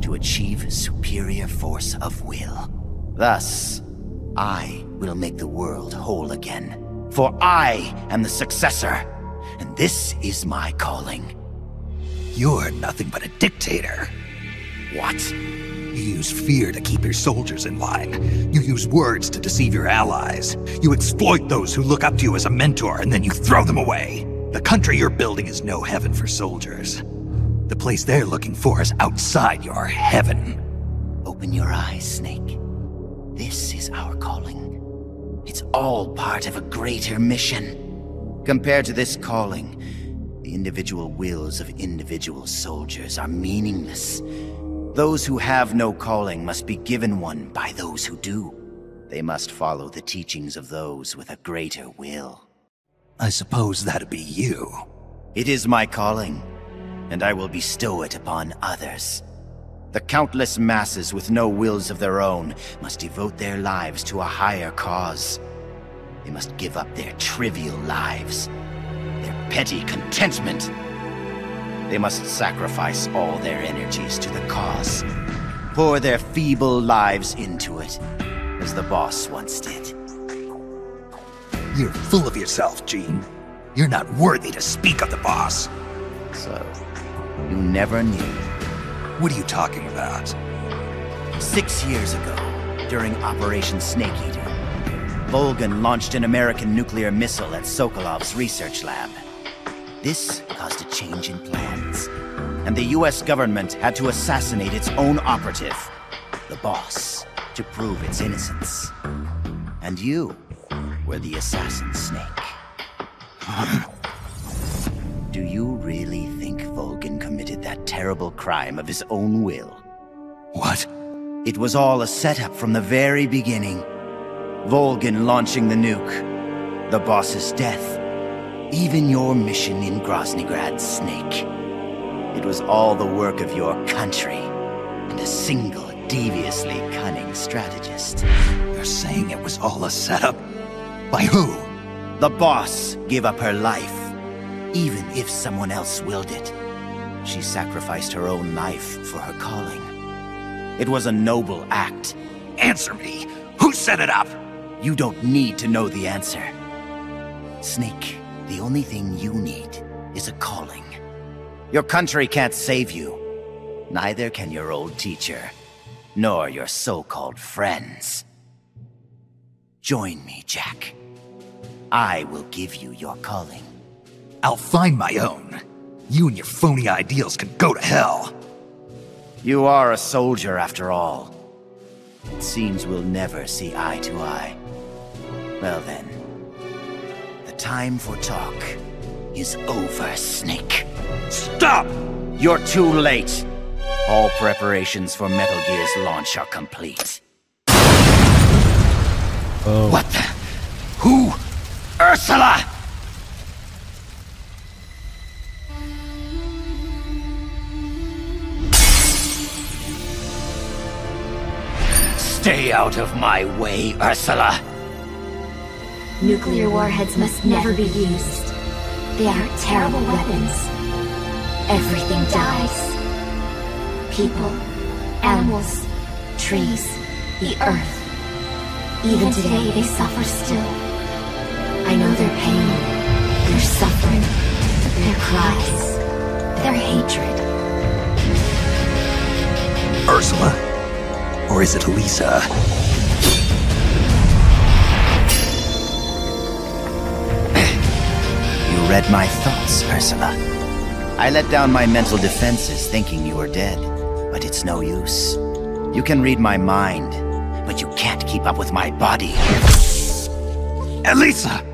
to achieve superior force of will. Thus, I will make the world whole again. For I am the successor, and this is my calling. You're nothing but a dictator. What? You use fear to keep your soldiers in line. You use words to deceive your allies. You exploit those who look up to you as a mentor, and then you throw them away. The country you're building is no heaven for soldiers. The place they're looking for is outside your heaven. Open your eyes, Snake. This is our calling. It's all part of a greater mission. Compared to this calling, the individual wills of individual soldiers are meaningless. Those who have no calling must be given one by those who do. They must follow the teachings of those with a greater will. I suppose that'd be you. It is my calling, and I will bestow it upon others. The countless masses with no wills of their own must devote their lives to a higher cause. They must give up their trivial lives, their petty contentment. They must sacrifice all their energies to the cause, pour their feeble lives into it, as the boss once did. You're full of yourself, Gene. You're not worthy to speak of the boss. So, you never knew. What are you talking about? 6 years ago, during Operation Snake Eater, Volgan launched an American nuclear missile at Sokolov's research lab. This caused a change in plans, and the US government had to assassinate its own operative, the boss, to prove its innocence. And you were the assassin, Snake. Do you really think Volgan committed that terrible crime of his own will? What? It was all a setup from the very beginning. Volgan launching the nuke, the boss's death, even your mission in Groznygrad, Snake. It was all the work of your country, and a single, deviously cunning strategist. You're saying it was all a setup? By who? The boss gave up her life, even if someone else willed it. She sacrificed her own life for her calling. It was a noble act. Answer me! Who set it up? You don't need to know the answer. Snake, the only thing you need is a calling. Your country can't save you. Neither can your old teacher, nor your so-called friends. Join me, Jack. I will give you your calling. I'll find my own. You and your phony ideals can go to hell. You are a soldier after all. It seems we'll never see eye to eye. Well then, the time for talk is over, Snake. Stop! You're too late. All preparations for Metal Gear's launch are complete. Oh. What the? Who? Ursula! Stay out of my way, Ursula! Nuclear warheads must never be used. They are terrible weapons. Everything dies. People, animals, trees, the earth. Even today, they suffer still. I know their pain, their suffering, their cries, their hatred. Ursula? Or is it Elisa? You read my thoughts, Ursula. I let down my mental defenses thinking you were dead, but it's no use. You can read my mind, but you can't keep up with my body. Elisa!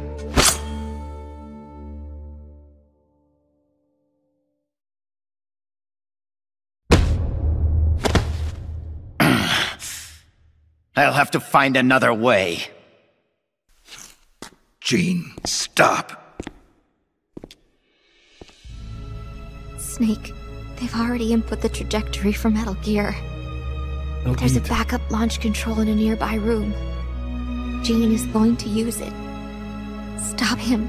I'll have to find another way. Jean, stop. Snake, they've already input the trajectory for Metal Gear. There's a backup launch control in a nearby room. Jean is going to use it. Stop him.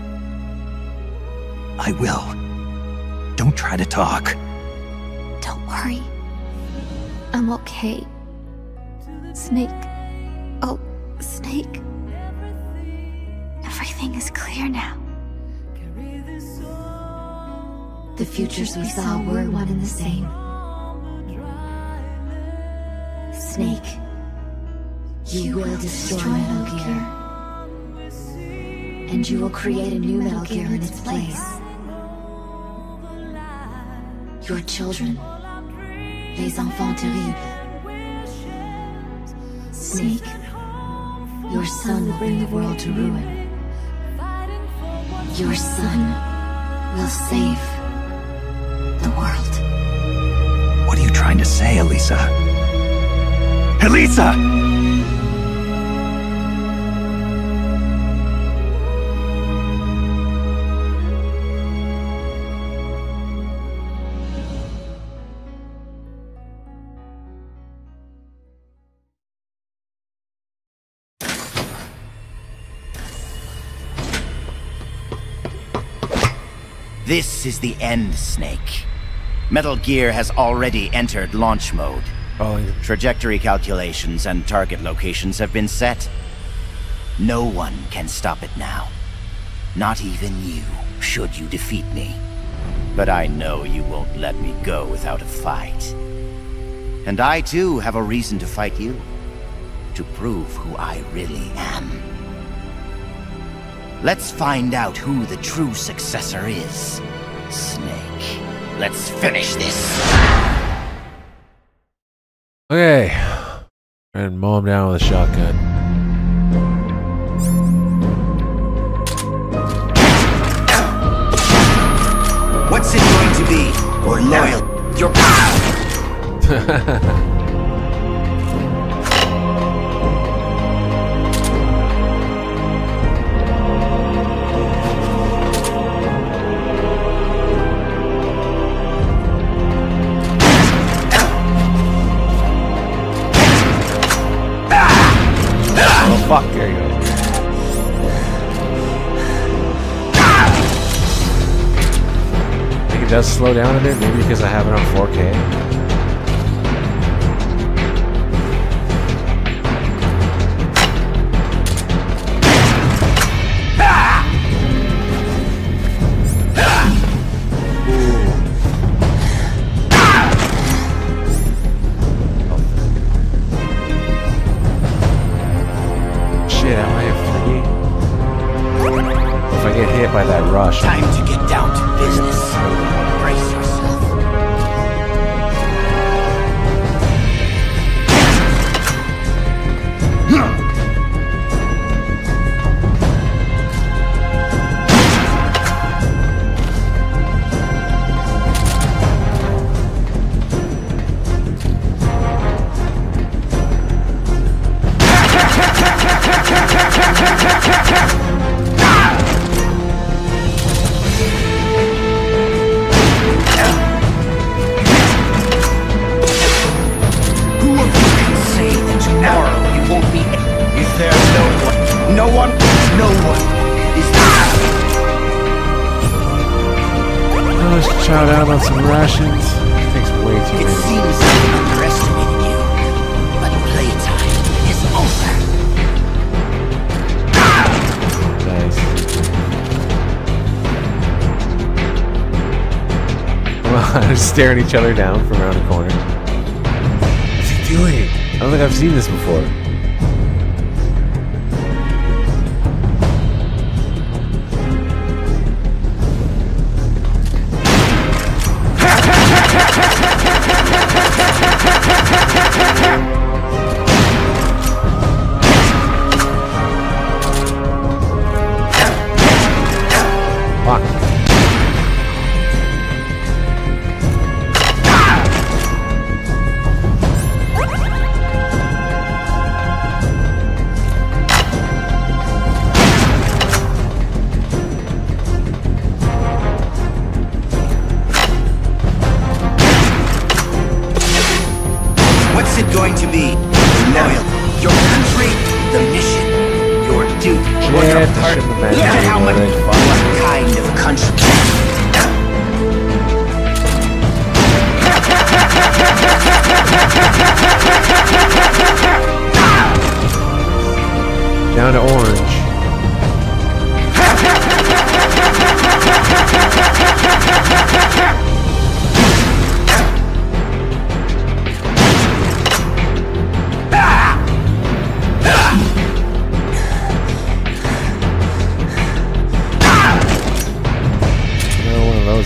I will. Don't try to talk. Don't worry. I'm okay. Snake. Oh, Snake. Everything is clear now. The futures we saw were one and the same. Snake, you will destroy Metal Gear. And you will create a new Metal Gear in its place. Your children, les enfants terribles. Snake, your son will bring the world to ruin. Your son will save the world. What are you trying to say, Elisa? Elisa! This is the end, Snake. Metal Gear has already entered launch mode. Trajectory calculations and target locations have been set. No one can stop it now. Not even you, should you defeat me. But I know you won't let me go without a fight. And I too have a reason to fight you. To prove who I really am. Let's find out who the true successor is. Snake, let's finish this. Okay. And mow him down with a shotgun. What's it going to be? Or loyal? Your Fuck, there you go. I think it does slow down a bit, maybe because I have it on 4K. By that rush. Time to get down to business. Brace yourself. Chow down on some rations. It takes way too long. It seems I underestimated you, but playtime is over. Nice. Come on, staring each other down from around the corner. don't think I've seen this before. What's it going to be? Loyal. Your country, the mission, your duty, or your part. Look at how much. What kind of country? Down to orange.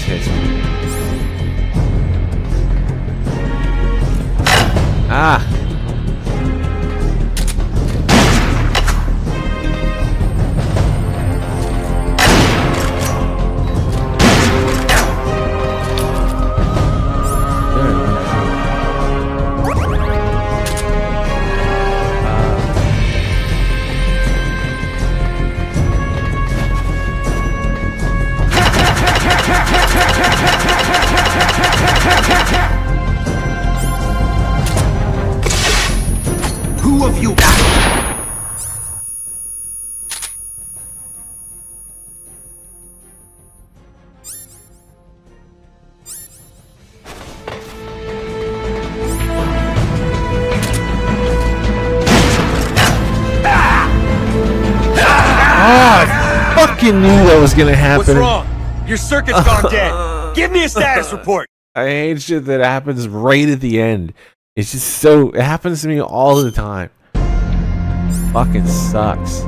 Hits me. Ah! Who of you? I fucking knew that was gonna happen. What's wrong? Your circuit's gone dead. Give me a status report. I hate shit that happens right at the end. It's just so... It happens to me all the time. Fucking sucks.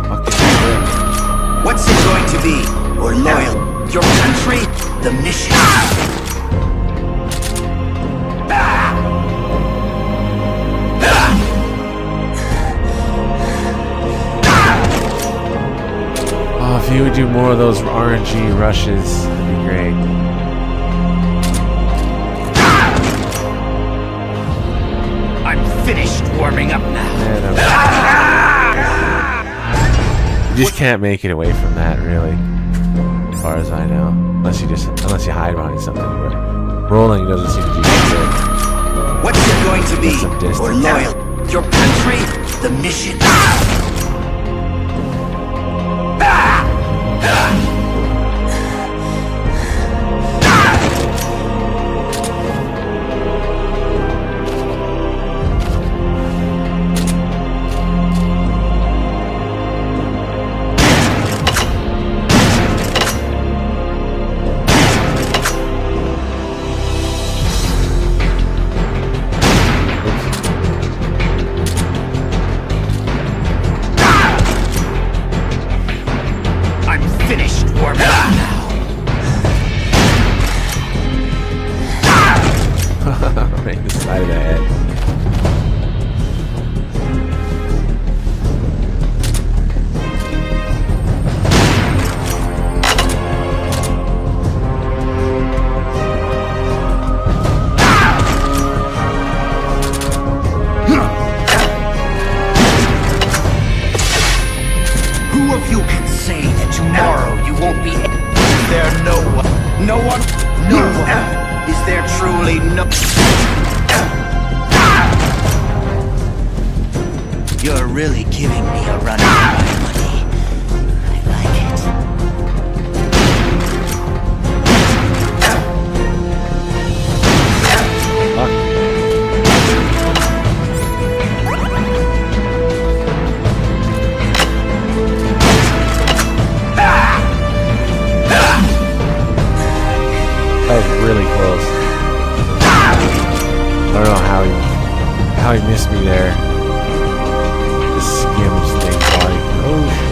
Fucking shit. What's it going to be? Or loyal? Your country, the mission. Oh, if you would do more of those RNG rushes, that'd be great. I'm finished warming up now. You just can't make it away from that, really. As far as I know. Unless you hide behind something. But rolling doesn't seem to do good. What's it going to be? Or loyal? Your country, the mission. Right the side of the head. Who of you can say that tomorrow you won't be? Is there no one? No one? No one? Is there truly no? You're really giving me a run for my money. I like it. That was really close. don't know how he missed me there. The skim snake body. Oh.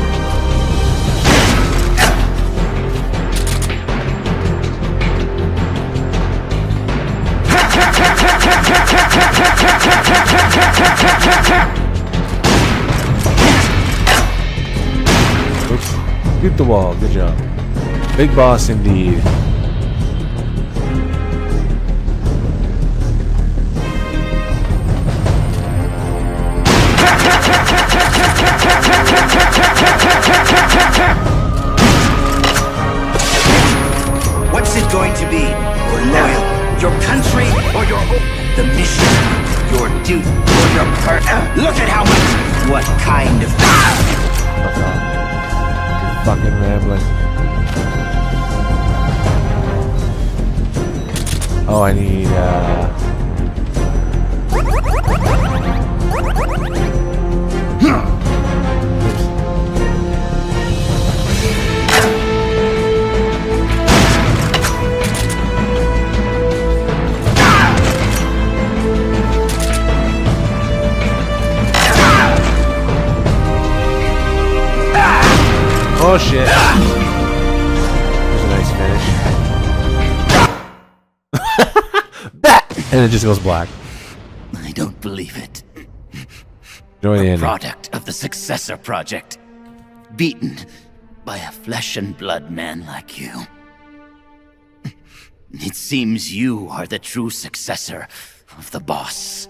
Oops. Hit the wall. Good job. Big boss indeed. What's it going to be? Your loyal, your country, or your the mission, your duty, or your look at how much. What kind of? Fuck off. You're fucking rambling. Oh, I need oh shit. There's a nice finish. Bat! And it just goes black. I don't believe it. Enjoy the A ending. product of the Successor Project. Beaten by a flesh and blood man like you. It seems you are the true successor of the boss.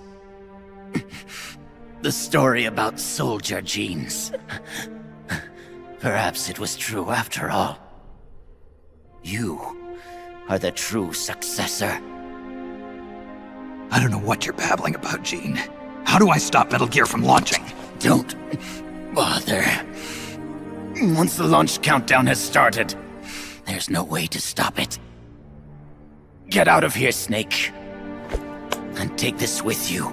The story about soldier genes. Perhaps it was true after all. You are the true successor. I don't know what you're babbling about, Gene. How do I stop Metal Gear from launching? Don't bother. Once the launch countdown has started, there's no way to stop it. Get out of here, Snake. And take this with you.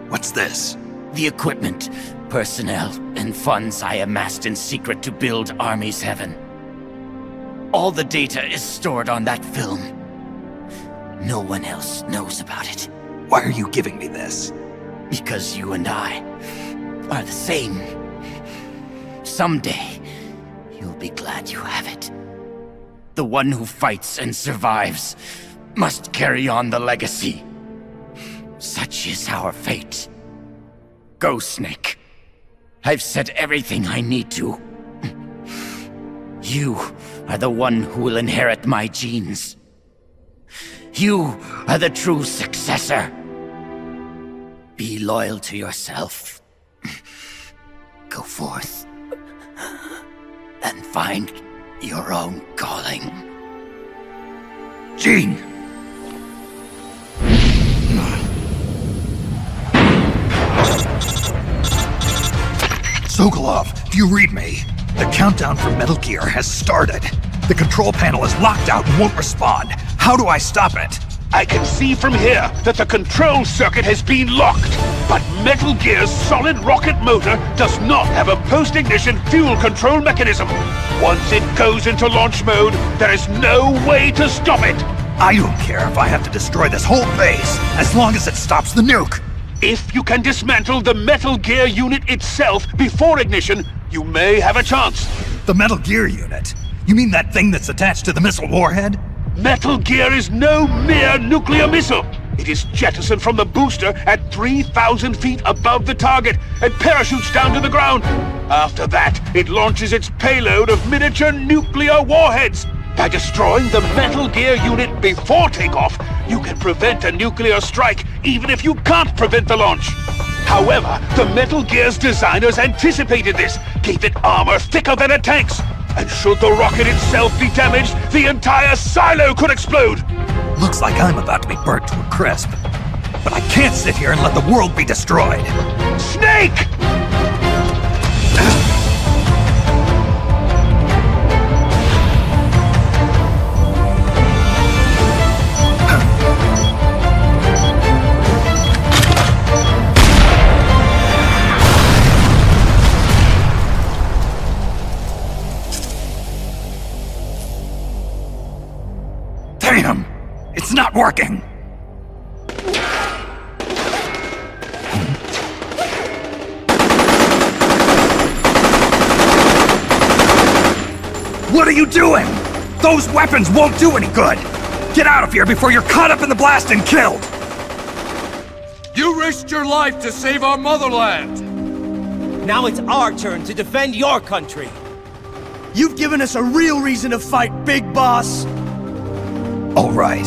What's this? The equipment, personnel, and funds I amassed in secret to build Army's Heaven. All the data is stored on that film. No one else knows about it. Why are you giving me this? Because you and I are the same. Someday, you'll be glad you have it. The one who fights and survives must carry on the legacy. Such is our fate. Go, Snake. I've said everything I need to. You are the one who will inherit my genes. You are the true successor. Be loyal to yourself. Go forth and find your own calling. Gene! Sokolov, do you read me? The countdown for Metal Gear has started. The control panel is locked out and won't respond. How do I stop it? I can see from here that the control circuit has been locked. But Metal Gear's solid rocket motor does not have a post-ignition fuel control mechanism. Once it goes into launch mode, there is no way to stop it. I don't care if I have to destroy this whole base, as long as it stops the nuke. If you can dismantle the Metal Gear unit itself before ignition, you may have a chance. The Metal Gear unit? You mean that thing that's attached to the missile warhead? Metal Gear is no mere nuclear missile. It is jettisoned from the booster at 3,000 feet above the target and parachutes down to the ground. After that, it launches its payload of miniature nuclear warheads. By destroying the Metal Gear unit before takeoff, you can prevent a nuclear strike even if you can't prevent the launch. However, the Metal Gear's designers anticipated this, gave it armor thicker than a tank's. And should the rocket itself be damaged, the entire silo could explode! Looks like I'm about to be burnt to a crisp. But I can't sit here and let the world be destroyed. Snake! Damn! It's not working! What are you doing? Those weapons won't do any good! Get out of here before you're caught up in the blast and killed! You risked your life to save our motherland! Now it's our turn to defend your country! You've given us a real reason to fight, Big Boss! All right.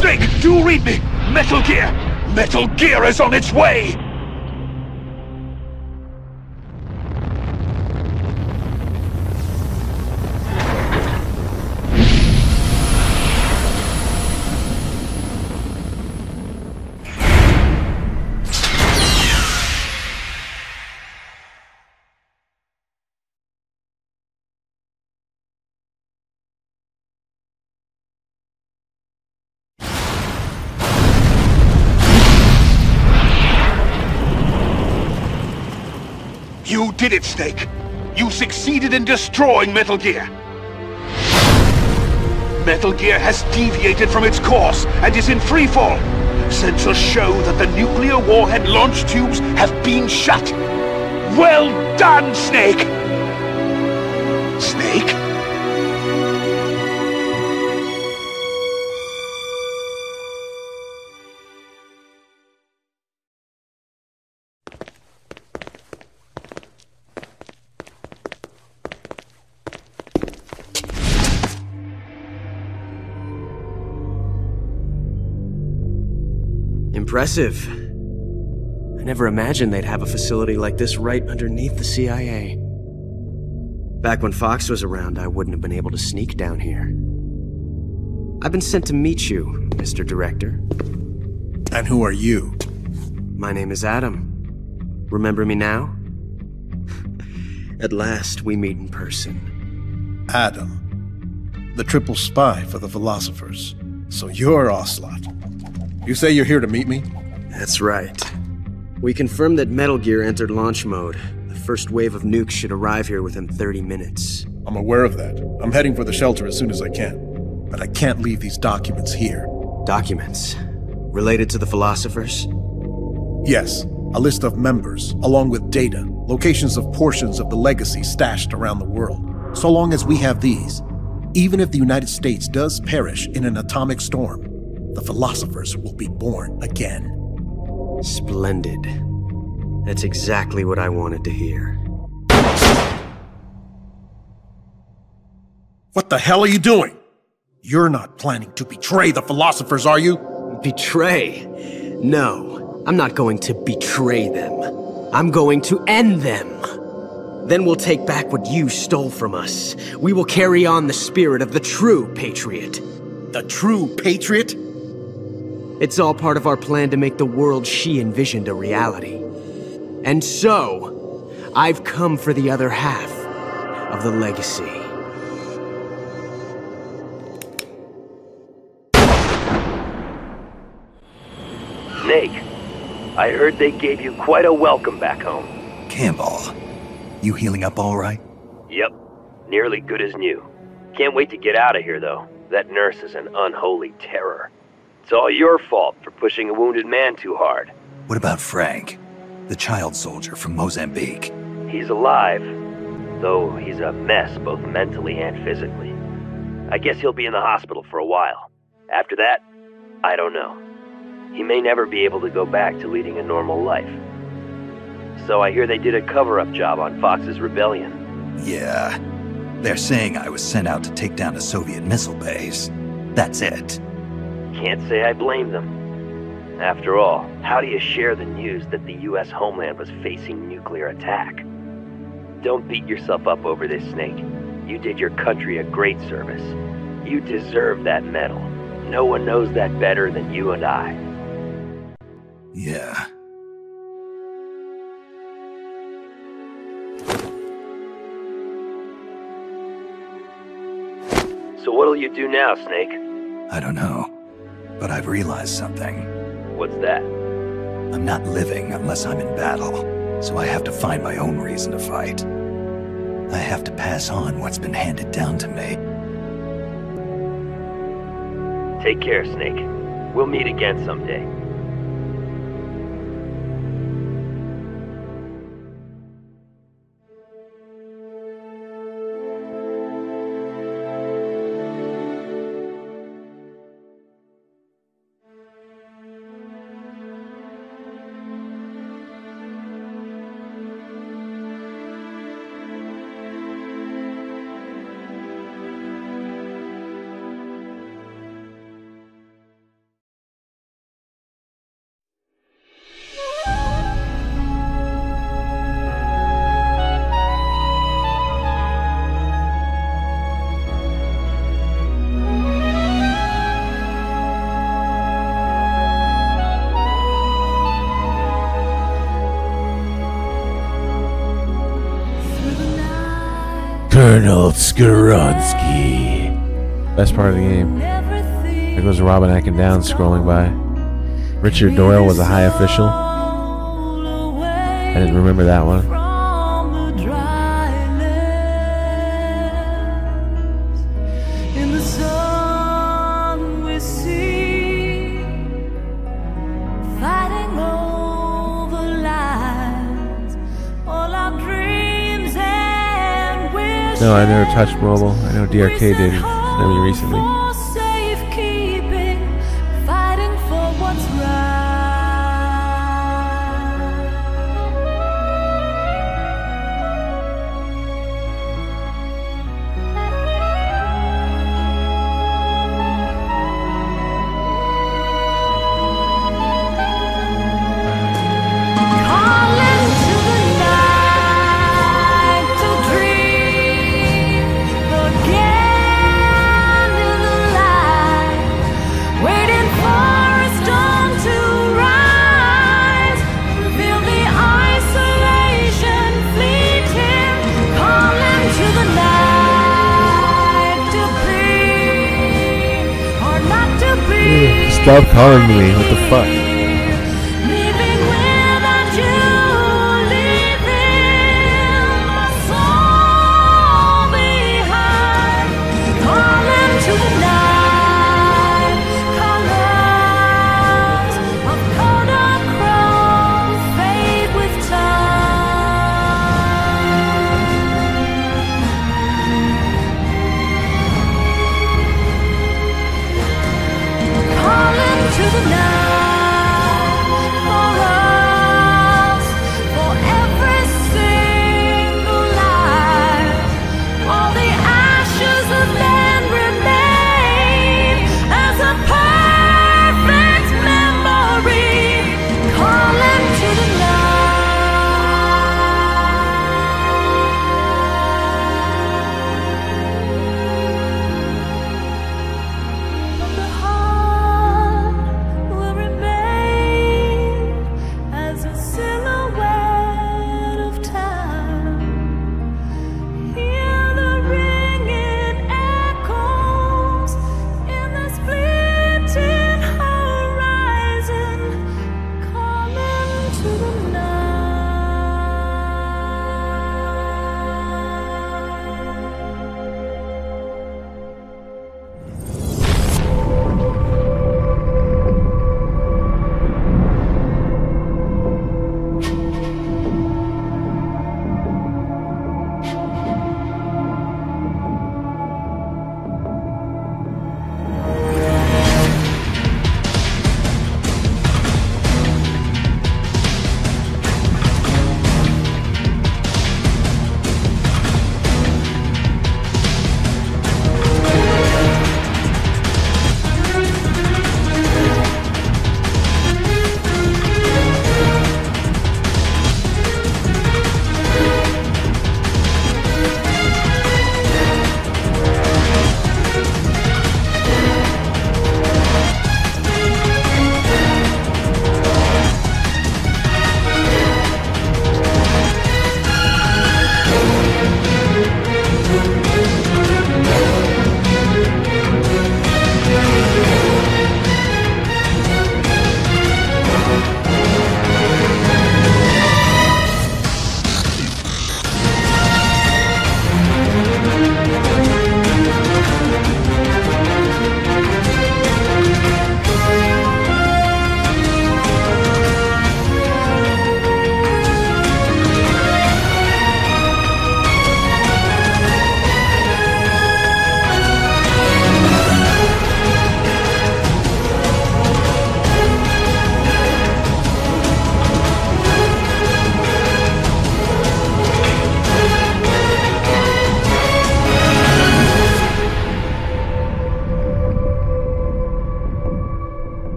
Snake, do read me! Metal Gear! Metal Gear is on its way! You did it, Snake! You succeeded in destroying Metal Gear! Metal Gear has deviated from its course and is in freefall! Sensors show that the nuclear warhead launch tubes have been shut! Well done, Snake! Snake? Impressive. I never imagined they'd have a facility like this right underneath the CIA. Back when Fox was around, I wouldn't have been able to sneak down here. I've been sent to meet you, Mr. Director. And who are you? My name is Adam. Remember me now? At last, we meet in person. Adam. The triple spy for the philosophers. So you're Ocelot. You say you're here to meet me? That's right. We confirmed that Metal Gear entered launch mode. The first wave of nukes should arrive here within 30 minutes. I'm aware of that. I'm heading for the shelter as soon as I can. But I can't leave these documents here. Documents? Related to the philosophers? Yes. A list of members, along with data, locations of portions of the legacy stashed around the world. So long as we have these, even if the United States does perish in an atomic storm, the philosophers will be born again. Splendid. That's exactly what I wanted to hear. What the hell are you doing? You're not planning to betray the philosophers, are you? Betray? No, I'm not going to betray them. I'm going to end them. Then we'll take back what you stole from us. We will carry on the spirit of the true patriot. The true patriot? It's all part of our plan to make the world she envisioned a reality. And so, I've come for the other half of the legacy. Snake, I heard they gave you quite a welcome back home. Campbell, you healing up all right? Yep, nearly good as new. Can't wait to get out of here, though. That nurse is an unholy terror. It's all your fault for pushing a wounded man too hard. What about Frank, the child soldier from Mozambique? He's alive, though he's a mess both mentally and physically. I guess he'll be in the hospital for a while. After that, I don't know. He may never be able to go back to leading a normal life. So I hear they did a cover-up job on Fox's rebellion. Yeah. They're saying I was sent out to take down a Soviet missile base. That's it. Can't say I blame them. After all, how do you share the news that the U.S. homeland was facing nuclear attack? Don't beat yourself up over this, Snake. You did your country a great service. You deserve that medal. No one knows that better than you and I. Yeah. So what'll you do now, Snake? I don't know. But I've realized something. What's that? I'm not living unless I'm in battle. So I have to find my own reason to fight. I have to pass on what's been handed down to me. Take care, Snake. We'll meet again someday. Colonel Skoronsky. Best part of the game. There goes Robin Atkin down, scrolling by. Richard Doyle was a high official. I didn't remember that one. No, I never touched mobile. I know DRK did maybe recently. Stop calling me, what the fuck? To the night.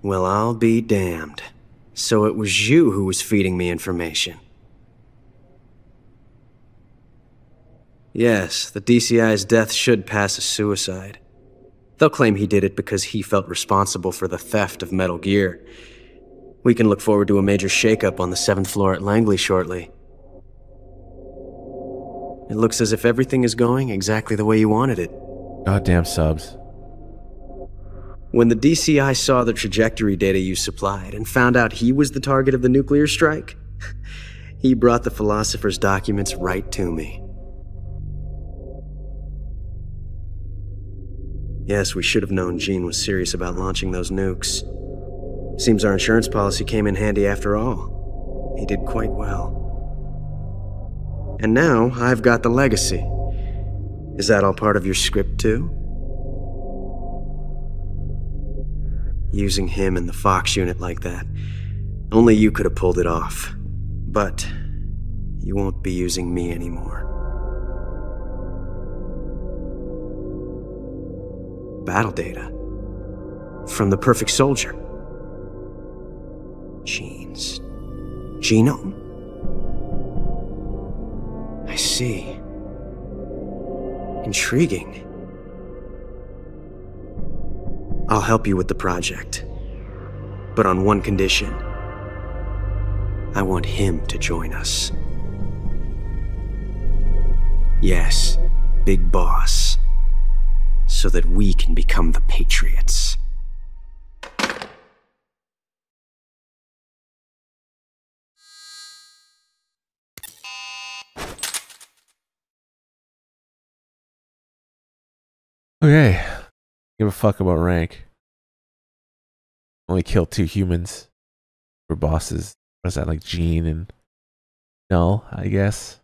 Well, I'll be damned. So it was you who was feeding me information. Yes, the DCI's death should pass as suicide. They'll claim he did it because he felt responsible for the theft of Metal Gear. We can look forward to a major shakeup on the 7th floor at Langley shortly. It looks as if everything is going exactly the way you wanted it. Goddamn subs. When the DCI saw the trajectory data you supplied and found out he was the target of the nuclear strike, he brought the Philosopher's documents right to me. Yes, we should have known Gene was serious about launching those nukes. Seems our insurance policy came in handy after all. He did quite well. And now, I've got the legacy. Is that all part of your script, too? Using him in the Fox unit like that. Only you could have pulled it off. But you won't be using me anymore. Battle data. From the Perfect Soldier. Gene's genome? I see. Intriguing. I'll help you with the project. But on one condition. I want him to join us. Yes, Big Boss. So that we can become the Patriots. Okay. Give a fuck about rank. Only kill 2 humans. For bosses. What is that, like Gene and Null, I guess?